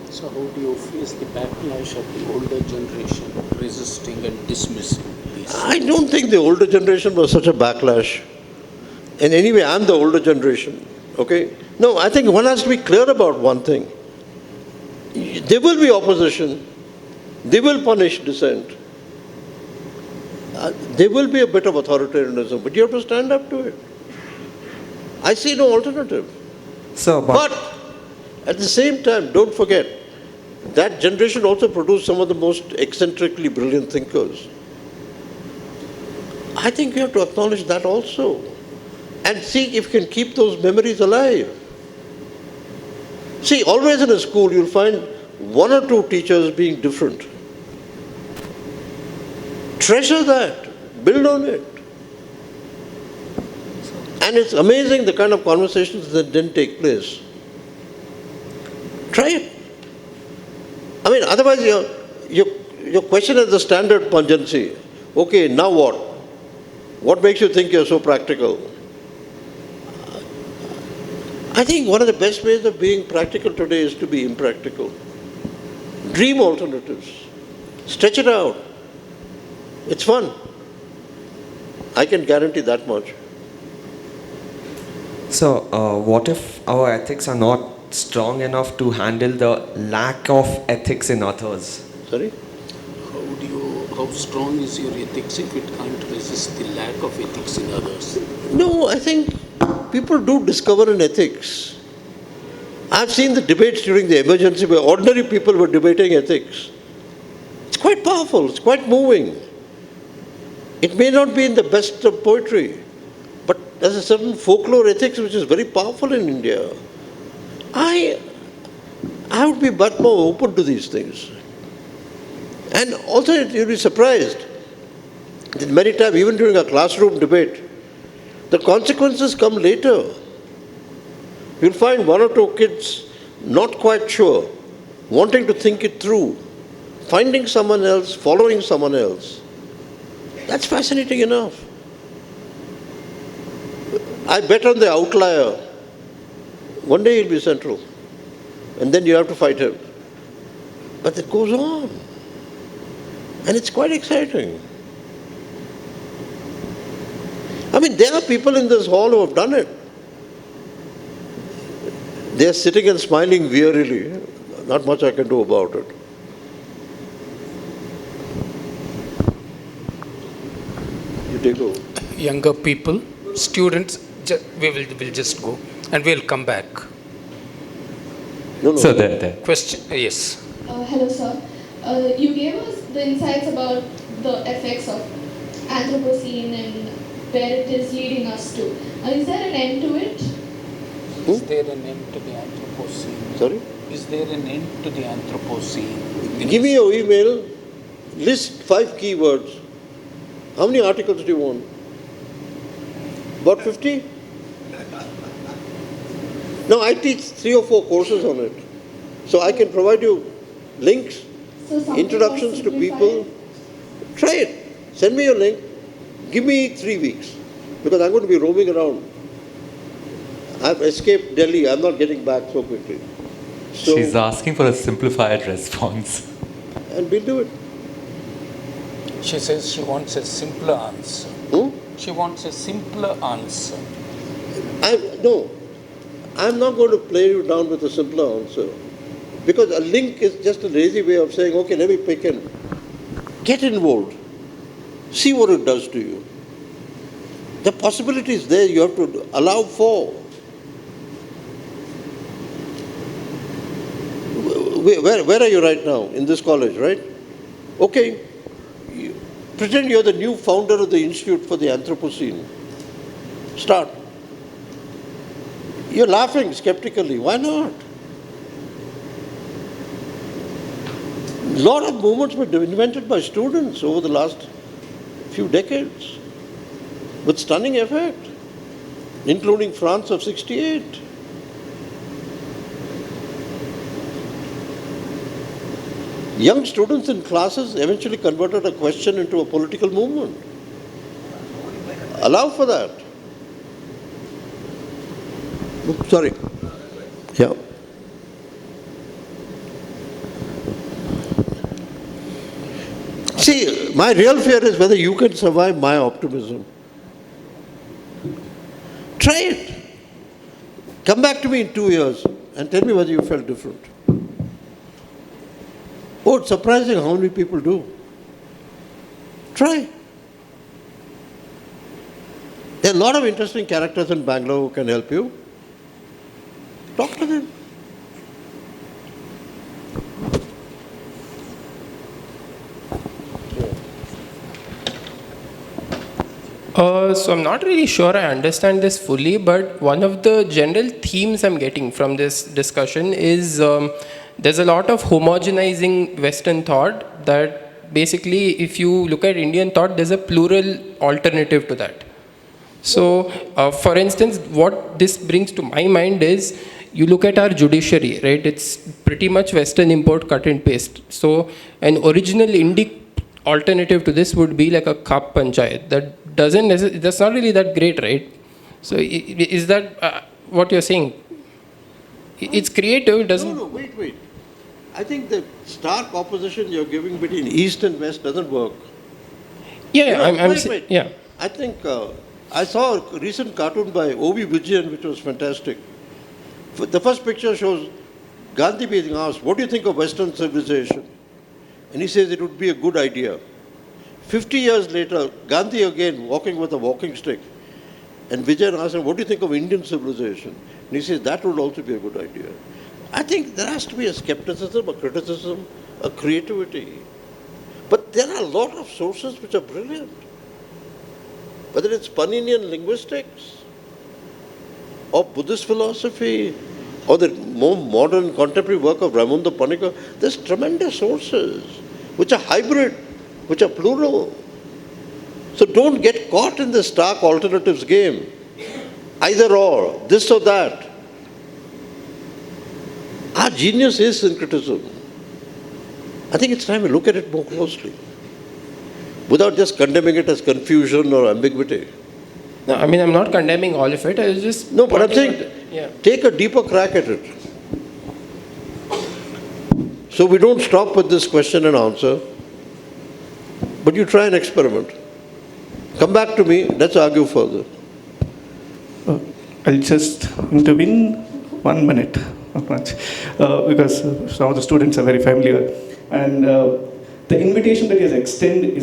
So how do you face the backlash of the older generation resisting and dismissing these? I don't think the older generation was such a backlash. And anyway, I'm the older generation, okay? No, I think one has to be clear about one thing. There will be opposition. They will punish dissent. There will be a bit of authoritarianism, but you have to stand up to it. I see no alternative. So, but at the same time, don't forget, that generation also produced some of the most eccentrically brilliant thinkers. I think you have to acknowledge that also and see if you can keep those memories alive. See, always in a school you'll find one or two teachers being different. Treasure that. Build on it. And it's amazing the kind of conversations that didn't take place. Try it. I mean, otherwise your question has the standard pungency. Okay, now what? What makes you think you're so practical? I think one of the best ways of being practical today is to be impractical. Dream alternatives. Stretch it out. It's fun. I can guarantee that much. So, what if our ethics are not strong enough to handle the lack of ethics in others? Sorry? How strong is your ethics if it can't resist the lack of ethics in others? No, I think people do discover an ethics. I've seen the debates during the emergency where ordinary people were debating ethics. It's quite powerful, it's quite moving. It may not be in the best of poetry, but there's a certain folklore ethics which is very powerful in India. I would be much more open to these things. And also, you'll be surprised that many times, even during a classroom debate, the consequences come later. You'll find one or two kids not quite sure, wanting to think it through, finding someone else, following someone else. That's fascinating enough. I bet on the outlier. One day he'll be central. And then you have to fight him. But it goes on. And it's quite exciting. I mean, there are people in this hall who have done it. They're sitting and smiling wearily. Not much I can do about it. You take over. Younger people, students, we'll just go and we'll come back. No. So there. Question, yes. Hello, sir. You gave us the insights about the effects of Anthropocene and where it is leading us to. Is there an end to it? Is there an end to the Anthropocene? Sorry? Is there an end to the Anthropocene? Give me your email, list 5 keywords. How many articles do you want? About 50? No, I teach 3 or 4 courses on it. So I can provide you links, introductions to people. Try it. Send me your link. Give me 3 weeks. Because I'm going to be roaming around. I've escaped Delhi. I'm not getting back so quickly. So, she's asking for a simplified response. And we'll do it. She says she wants a simpler answer. She wants a simpler answer. No, I'm not going to play you down with a simpler answer. Because a link is just a lazy way of saying, okay, let me pick in. Get involved. See what it does to you. The possibility is there, you have to allow for. Where are you right now? In this college, right? Okay. Pretend you're the new founder of the Institute for the Anthropocene. Start. You're laughing skeptically. Why not? A lot of movements were invented by students over the last few decades with stunning effect, including France of '68. Young students in classes eventually converted a question into a political movement. Allow for that. Oops, sorry. Yeah. See, my real fear is whether you can survive my optimism. Try it. Come back to me in 2 years and tell me whether you felt different. Oh, it's surprising how many people do. Try. There are a lot of interesting characters in Bangalore who can help you. Talk to them. So I'm not really sure I understand this fully, but one of the general themes I'm getting from this discussion is there's a lot of homogenizing Western thought that basically, if you look at Indian thought, there's a plural alternative to that. So, for instance, what this brings to my mind is, you look at our judiciary, right? It's pretty much Western import, cut and paste. So, an original Indic alternative to this would be like a Khap Panchayat. That's not really that great, right? So, is that what you're saying? It's creative, it doesn't... No, wait. I think the stark opposition you're giving between East and West doesn't work. Yeah, Wait. Yeah. I think I saw a recent cartoon by O.V. Vijayan, which was fantastic. The first picture shows Gandhi being asked, what do you think of Western civilization? And he says it would be a good idea. 50 years later, Gandhi again walking with a walking stick. And Vijayan asked him, what do you think of Indian civilization? And he says that would also be a good idea. I think there has to be a skepticism, a criticism, a creativity. But there are a lot of sources which are brilliant. Whether it's Paninian linguistics, or Buddhist philosophy, or the more modern contemporary work of Raimunda Panikkar, there's tremendous sources which are hybrid, which are plural. So don't get caught in the stark alternatives game. Either or, this or that. Our genius is syncretism. I think it's time we look at it more closely, without just condemning it as confusion or ambiguity. No, I mean, I'm not condemning all of it. I was just... No, but I'm saying, take a deeper crack at it. So we don't stop with this question and answer, but you try an experiment. Come back to me, let's argue further. I'll just intervene 1 minute, not much, because some of the students are very familiar. And the invitation that is extending,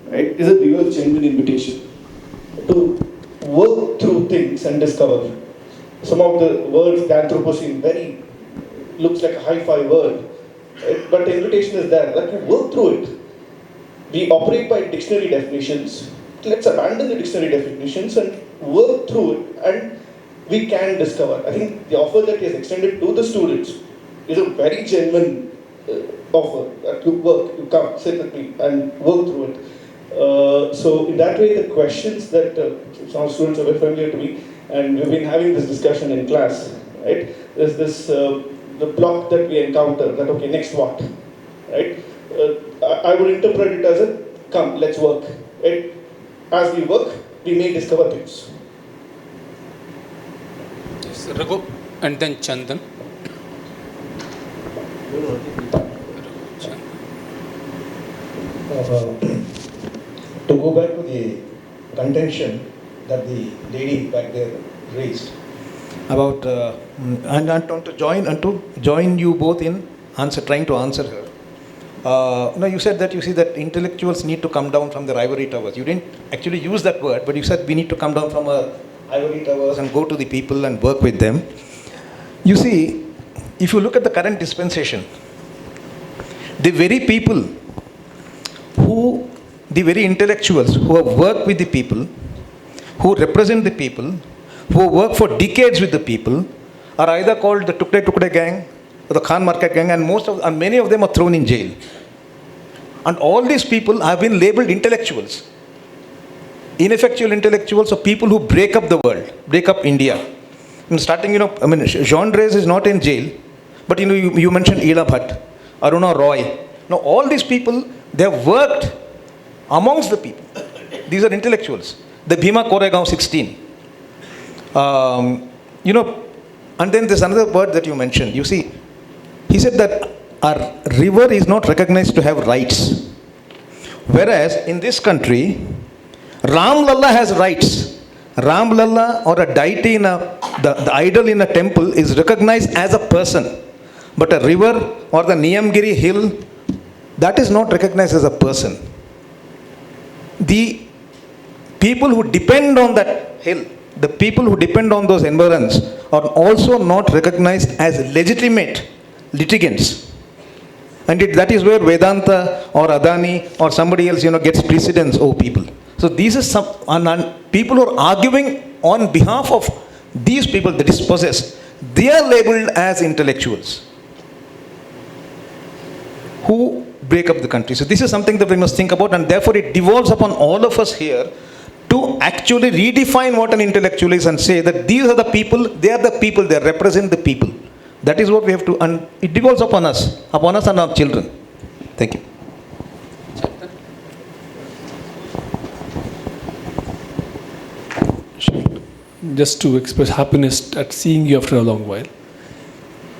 right, is a real genuine invitation to work through things and discover. Some of the words, the Anthropocene, looks like a hi-fi word, right? But the invitation is there, that we work through it. We operate by dictionary definitions. Let's abandon the dictionary definitions and work through it, and we can discover. I think the offer that is extended to the students is a very genuine offer. That you come, sit with me and work through it. So in that way, the questions that some students are very familiar to me, and we've been having this discussion in class, right? There's this, the block that we encounter, that okay, next what, right? I would interpret it as a, come, let's work, right? As we work, we may discover things. Yes, Raghu, and then Chandan. To go back to the contention that the lady back there raised about, and to join you both in trying to answer her. No, you said that you see that intellectuals need to come down from their ivory towers. You didn't actually use that word, but you said we need to come down from our ivory towers and go to the people and work with them. You see, if you look at the current dispensation, the very people the very intellectuals who have worked with the people, who represent the people, who work for decades with the people, are either called the Tukde gang or the Khan Market gang, and many of them are thrown in jail. And all these people have been labeled intellectuals. Ineffectual intellectuals, or people who break up the world, break up India. And starting, Jean Drèze is not in jail, but you mentioned Ela Bhatt, Aruna Roy. Now all these people, they have worked amongst the people. These are intellectuals. The Bhima Koregaon 16. And then there's another word that you mentioned. You see, he said that our river is not recognized to have rights. Whereas in this country, Ram Lalla has rights. Ram Lalla, or a deity the idol in a temple, is recognized as a person. But a river or the Niyamgiri hill, that is not recognized as a person. The people who depend on that hill, the people who depend on those environs, are also not recognized as legitimate litigants. And that is where Vedanta or Adani or somebody else, gets precedence over people. So these are some people who are arguing on behalf of these people, the dispossessed. They are labeled as intellectuals, who break up the country. So this is something that we must think about, and therefore it devolves upon all of us here to actually redefine what an intellectual is and say that these are the people, they represent the people. That is what we have to, and it devolves upon us and our children. Thank you. Just to express happiness at seeing you after a long while.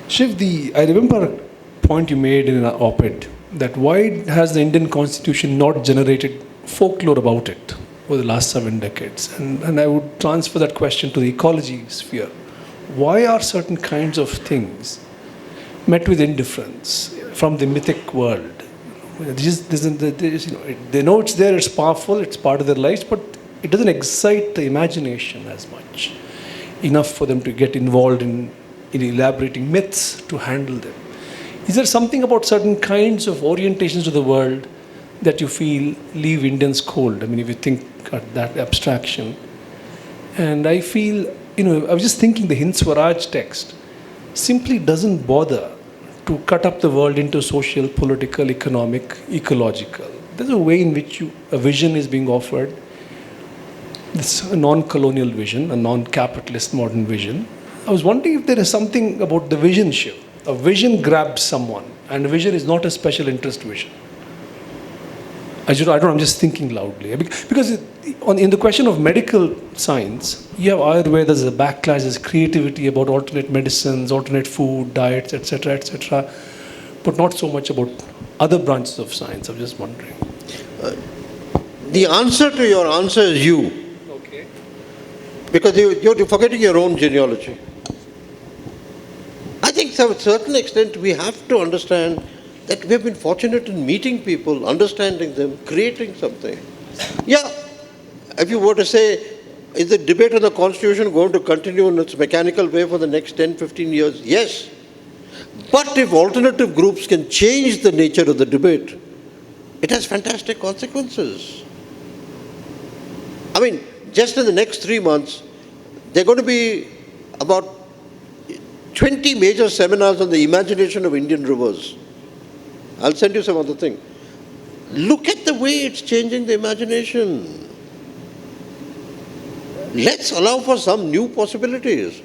Shiv, I remember a point you made in an op-ed that why has the Indian Constitution not generated folklore about it over the last 7 decades? And I would transfer that question to the ecology sphere. Why are certain kinds of things met with indifference from the mythic world? They know it's there, it's powerful, it's part of their lives, but it doesn't excite the imagination as much, enough for them to get involved in elaborating myths to handle them. Is there something about certain kinds of orientations to the world that you feel leave Indians cold? I mean, if you think at that abstraction. And I feel, I was just thinking the Hind Swaraj text simply doesn't bother to cut up the world into social, political, economic, ecological. There's a way in which a vision is being offered. This non-colonial vision, a non-capitalist modern vision. I was wondering if there is something about the vision shift. A vision grabs someone, and a vision is not a special interest vision. I'm just thinking loudly. Because in the question of medical science, you have Ayurveda, there's a backlash, there's creativity about alternate medicines, alternate food, diets, etc., but not so much about other branches of science. I'm just wondering. The answer to your answer is you. Okay. Because you're forgetting your own genealogy. I think to a certain extent we have to understand that we have been fortunate in meeting people, understanding them, creating something. Yeah, if you were to say, is the debate on the Constitution going to continue in its mechanical way for the next 10, 15 years? Yes. But if alternative groups can change the nature of the debate, it has fantastic consequences. I mean, just in the next 3 months, there are going to be about 20 major seminars on the imagination of Indian rivers. I'll send you some other thing. Look at the way it's changing the imagination. Let's allow for some new possibilities.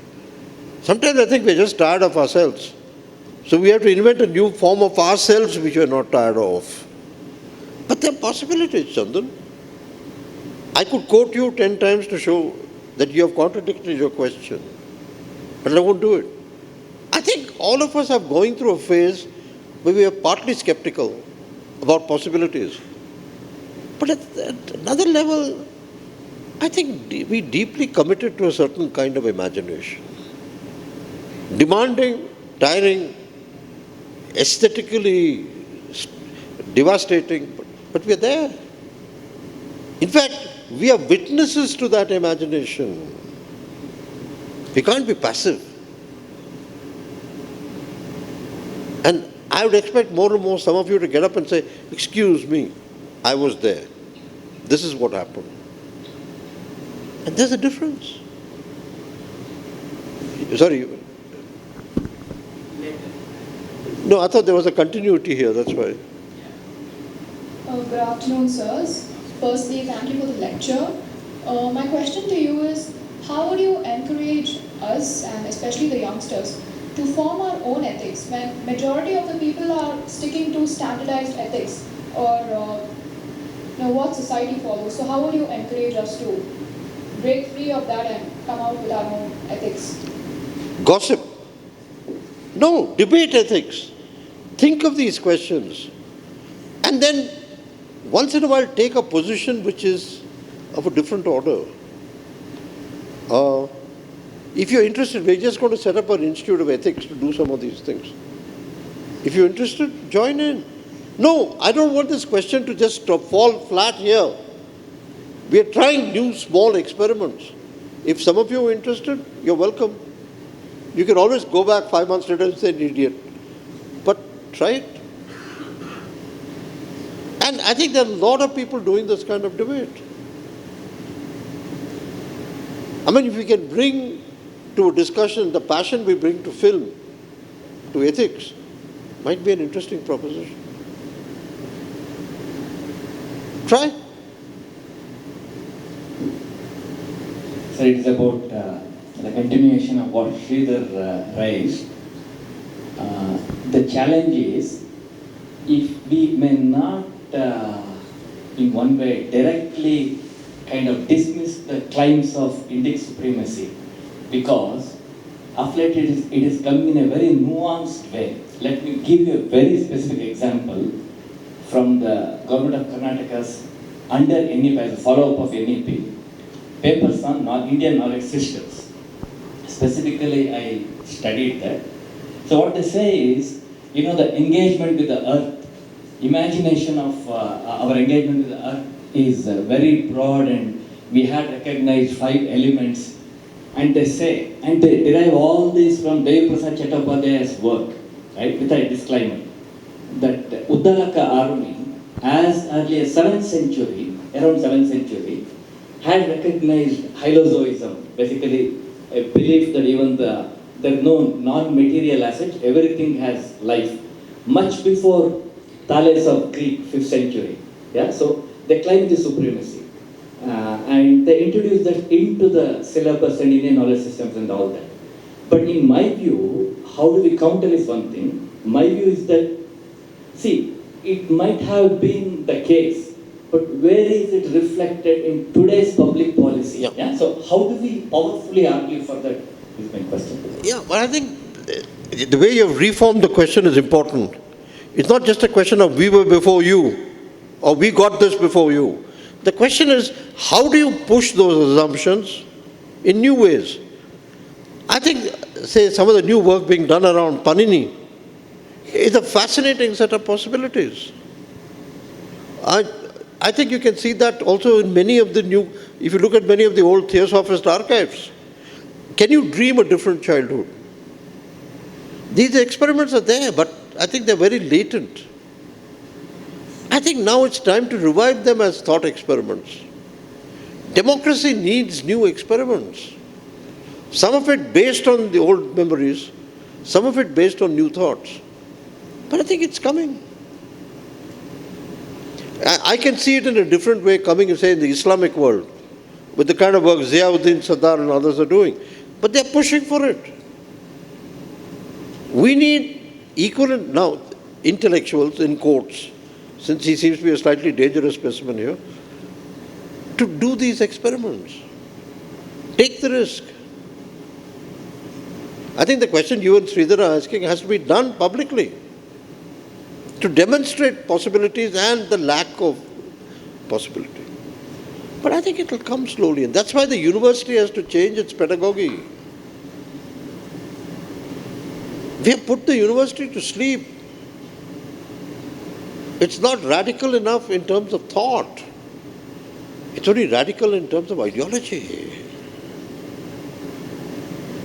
Sometimes I think we're just tired of ourselves. So we have to invent a new form of ourselves which we're not tired of. But there are possibilities, Chandan. I could quote you 10 times to show that you have contradicted your question. But I won't do it. I think all of us are going through a phase where we are partly skeptical about possibilities. But at another level, I think we deeply committed to a certain kind of imagination. Demanding, tiring, aesthetically devastating, but we're there. In fact, we are witnesses to that imagination. We can't be passive. And I would expect more and more some of you to get up and say, excuse me, I was there. This is what happened. And there's a difference. Sorry. No, I thought there was a continuity here, that's why. Good afternoon, sirs. Firstly, thank you for the lecture. My question to you is, how would you encourage us, and especially the youngsters, to form our own ethics when majority of the people are sticking to standardized ethics or what society follows? So how would you encourage us to break free of that and come out with our own ethics? Gossip. No, debate ethics. Think of these questions. And then once in a while take a position which is of a different order. If you're interested, we're just going to set up an institute of ethics to do some of these things. If you're interested, join in. No, I don't want this question to just fall flat here. We are trying new small experiments. If some of you are interested, you're welcome. You can always go back 5 months later and say an idiot. But try it. And I think there are a lot of people doing this kind of debate. I mean, if we can bring to a discussion the passion we bring to film, to ethics, might be an interesting proposition. Try. So it's about the continuation of what Sridhar raised. The challenge is, if we may not in one way directly kind of dismiss the claims of Indic supremacy, because of late it is coming in a very nuanced way. Let me give you a very specific example from the government of Karnataka's under NEP, as a follow-up of NEP, papers on Indian knowledge systems. Specifically, I studied that. So what they say is, the engagement with the earth, imagination of our engagement with the earth is very broad, and we had recognized 5 elements. And they say, and they derive all this from Devi Prasad Chattopadhyay's work, right, with a disclaimer, that Uddalaka army, as early as 7th century, around 7th century, had recognized hylozoism, basically a belief that even there are no non-material assets, everything has life, much before Thales of Greek, 5th century. Yeah, so they claim the supremacy. And they introduced that into the syllabus and Indian knowledge systems and all that. But in my view, how do we counter is one thing. My view is that, see, it might have been the case, but where is it reflected in today's public policy? Yeah? So how do we powerfully argue for that is my question. Yeah, but I think the way you have reformed the question is important. It's not just a question of we were before you, or we got this before you. The question is, how do you push those assumptions in new ways? I think, say, some of the new work being done around Panini is a fascinating set of possibilities. I think you can see that also in many of the new, if you look at many of the old Theosophist archives. Can you dream a different childhood? These experiments are there, but I think they're very latent. I think now it's time to revive them as thought experiments. Democracy needs new experiments. Some of it based on the old memories, some of it based on new thoughts. But I think it's coming. I can see it in a different way coming, say, in the Islamic world, with the kind of work Ziauddin Sadar and others are doing. But they're pushing for it. We need equivalent, now, intellectuals in courts, since he seems to be a slightly dangerous specimen here, to do these experiments. Take the risk. I think the question you and Sridhar are asking has to be done publicly to demonstrate possibilities and the lack of possibility. But I think it will come slowly, and that's why the university has to change its pedagogy. We have put the university to sleep. It's not radical enough in terms of thought. It's only radical in terms of ideology.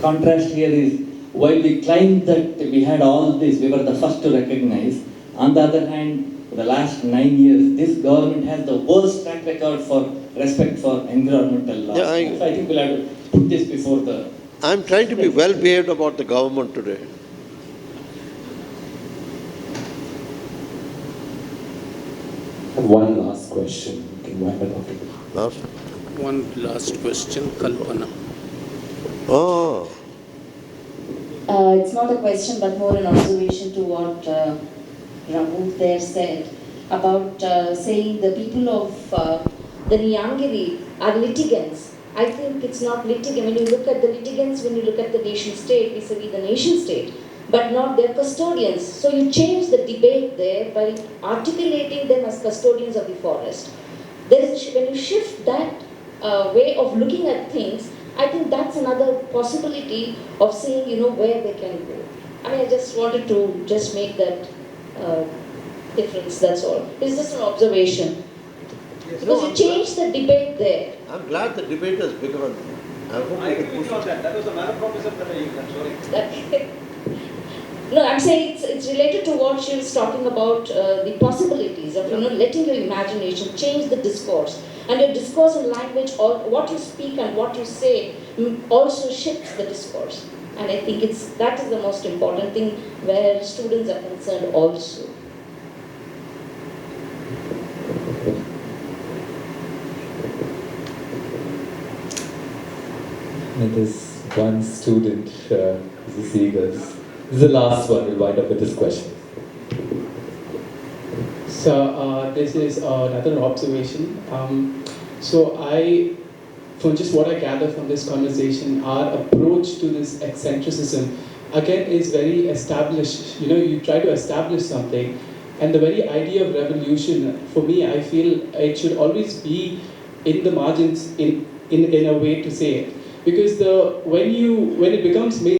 Contrast here is, while we claim that we had all this, we were the first to recognize, on the other hand, for the last 9 years, this government has the worst track record for respect for environmental laws. So I think we'll have to put this before the... I'm trying to be well behaved about the government today. One last question. Last? One last question, Kalpana. Oh. It's not a question but more an observation to what Ramu there said about saying the people of the Niyangiri are litigants. I think it's not litigant. When you look at the litigants, when you look at the nation state, vis-a-vis the nation state, but not their custodians. So you change the debate there by articulating them as custodians of the forest. When you shift that way of looking at things, I think that's another possibility of seeing, where they can go. I just wanted to just make that difference, that's all. It's just an observation. Because you change the debate there. I'm glad the debate has begun. I agree with you on that. That was the malapropism that I No, I'm saying it's related to what she was talking about, the possibilities of, letting your imagination change the discourse. And your discourse and language, or what you speak and what you say, also shifts the discourse. And I think that is the most important thing where students are concerned also. this one student is the Seagulls. This is the last one. We'll wind up with this question. So this is another observation. From just what I gather from this conversation, our approach to this eccentricism, again, is very established. You try to establish something, and the very idea of revolution, for me, I feel it should always be in the margins in a way to say it. Because when it becomes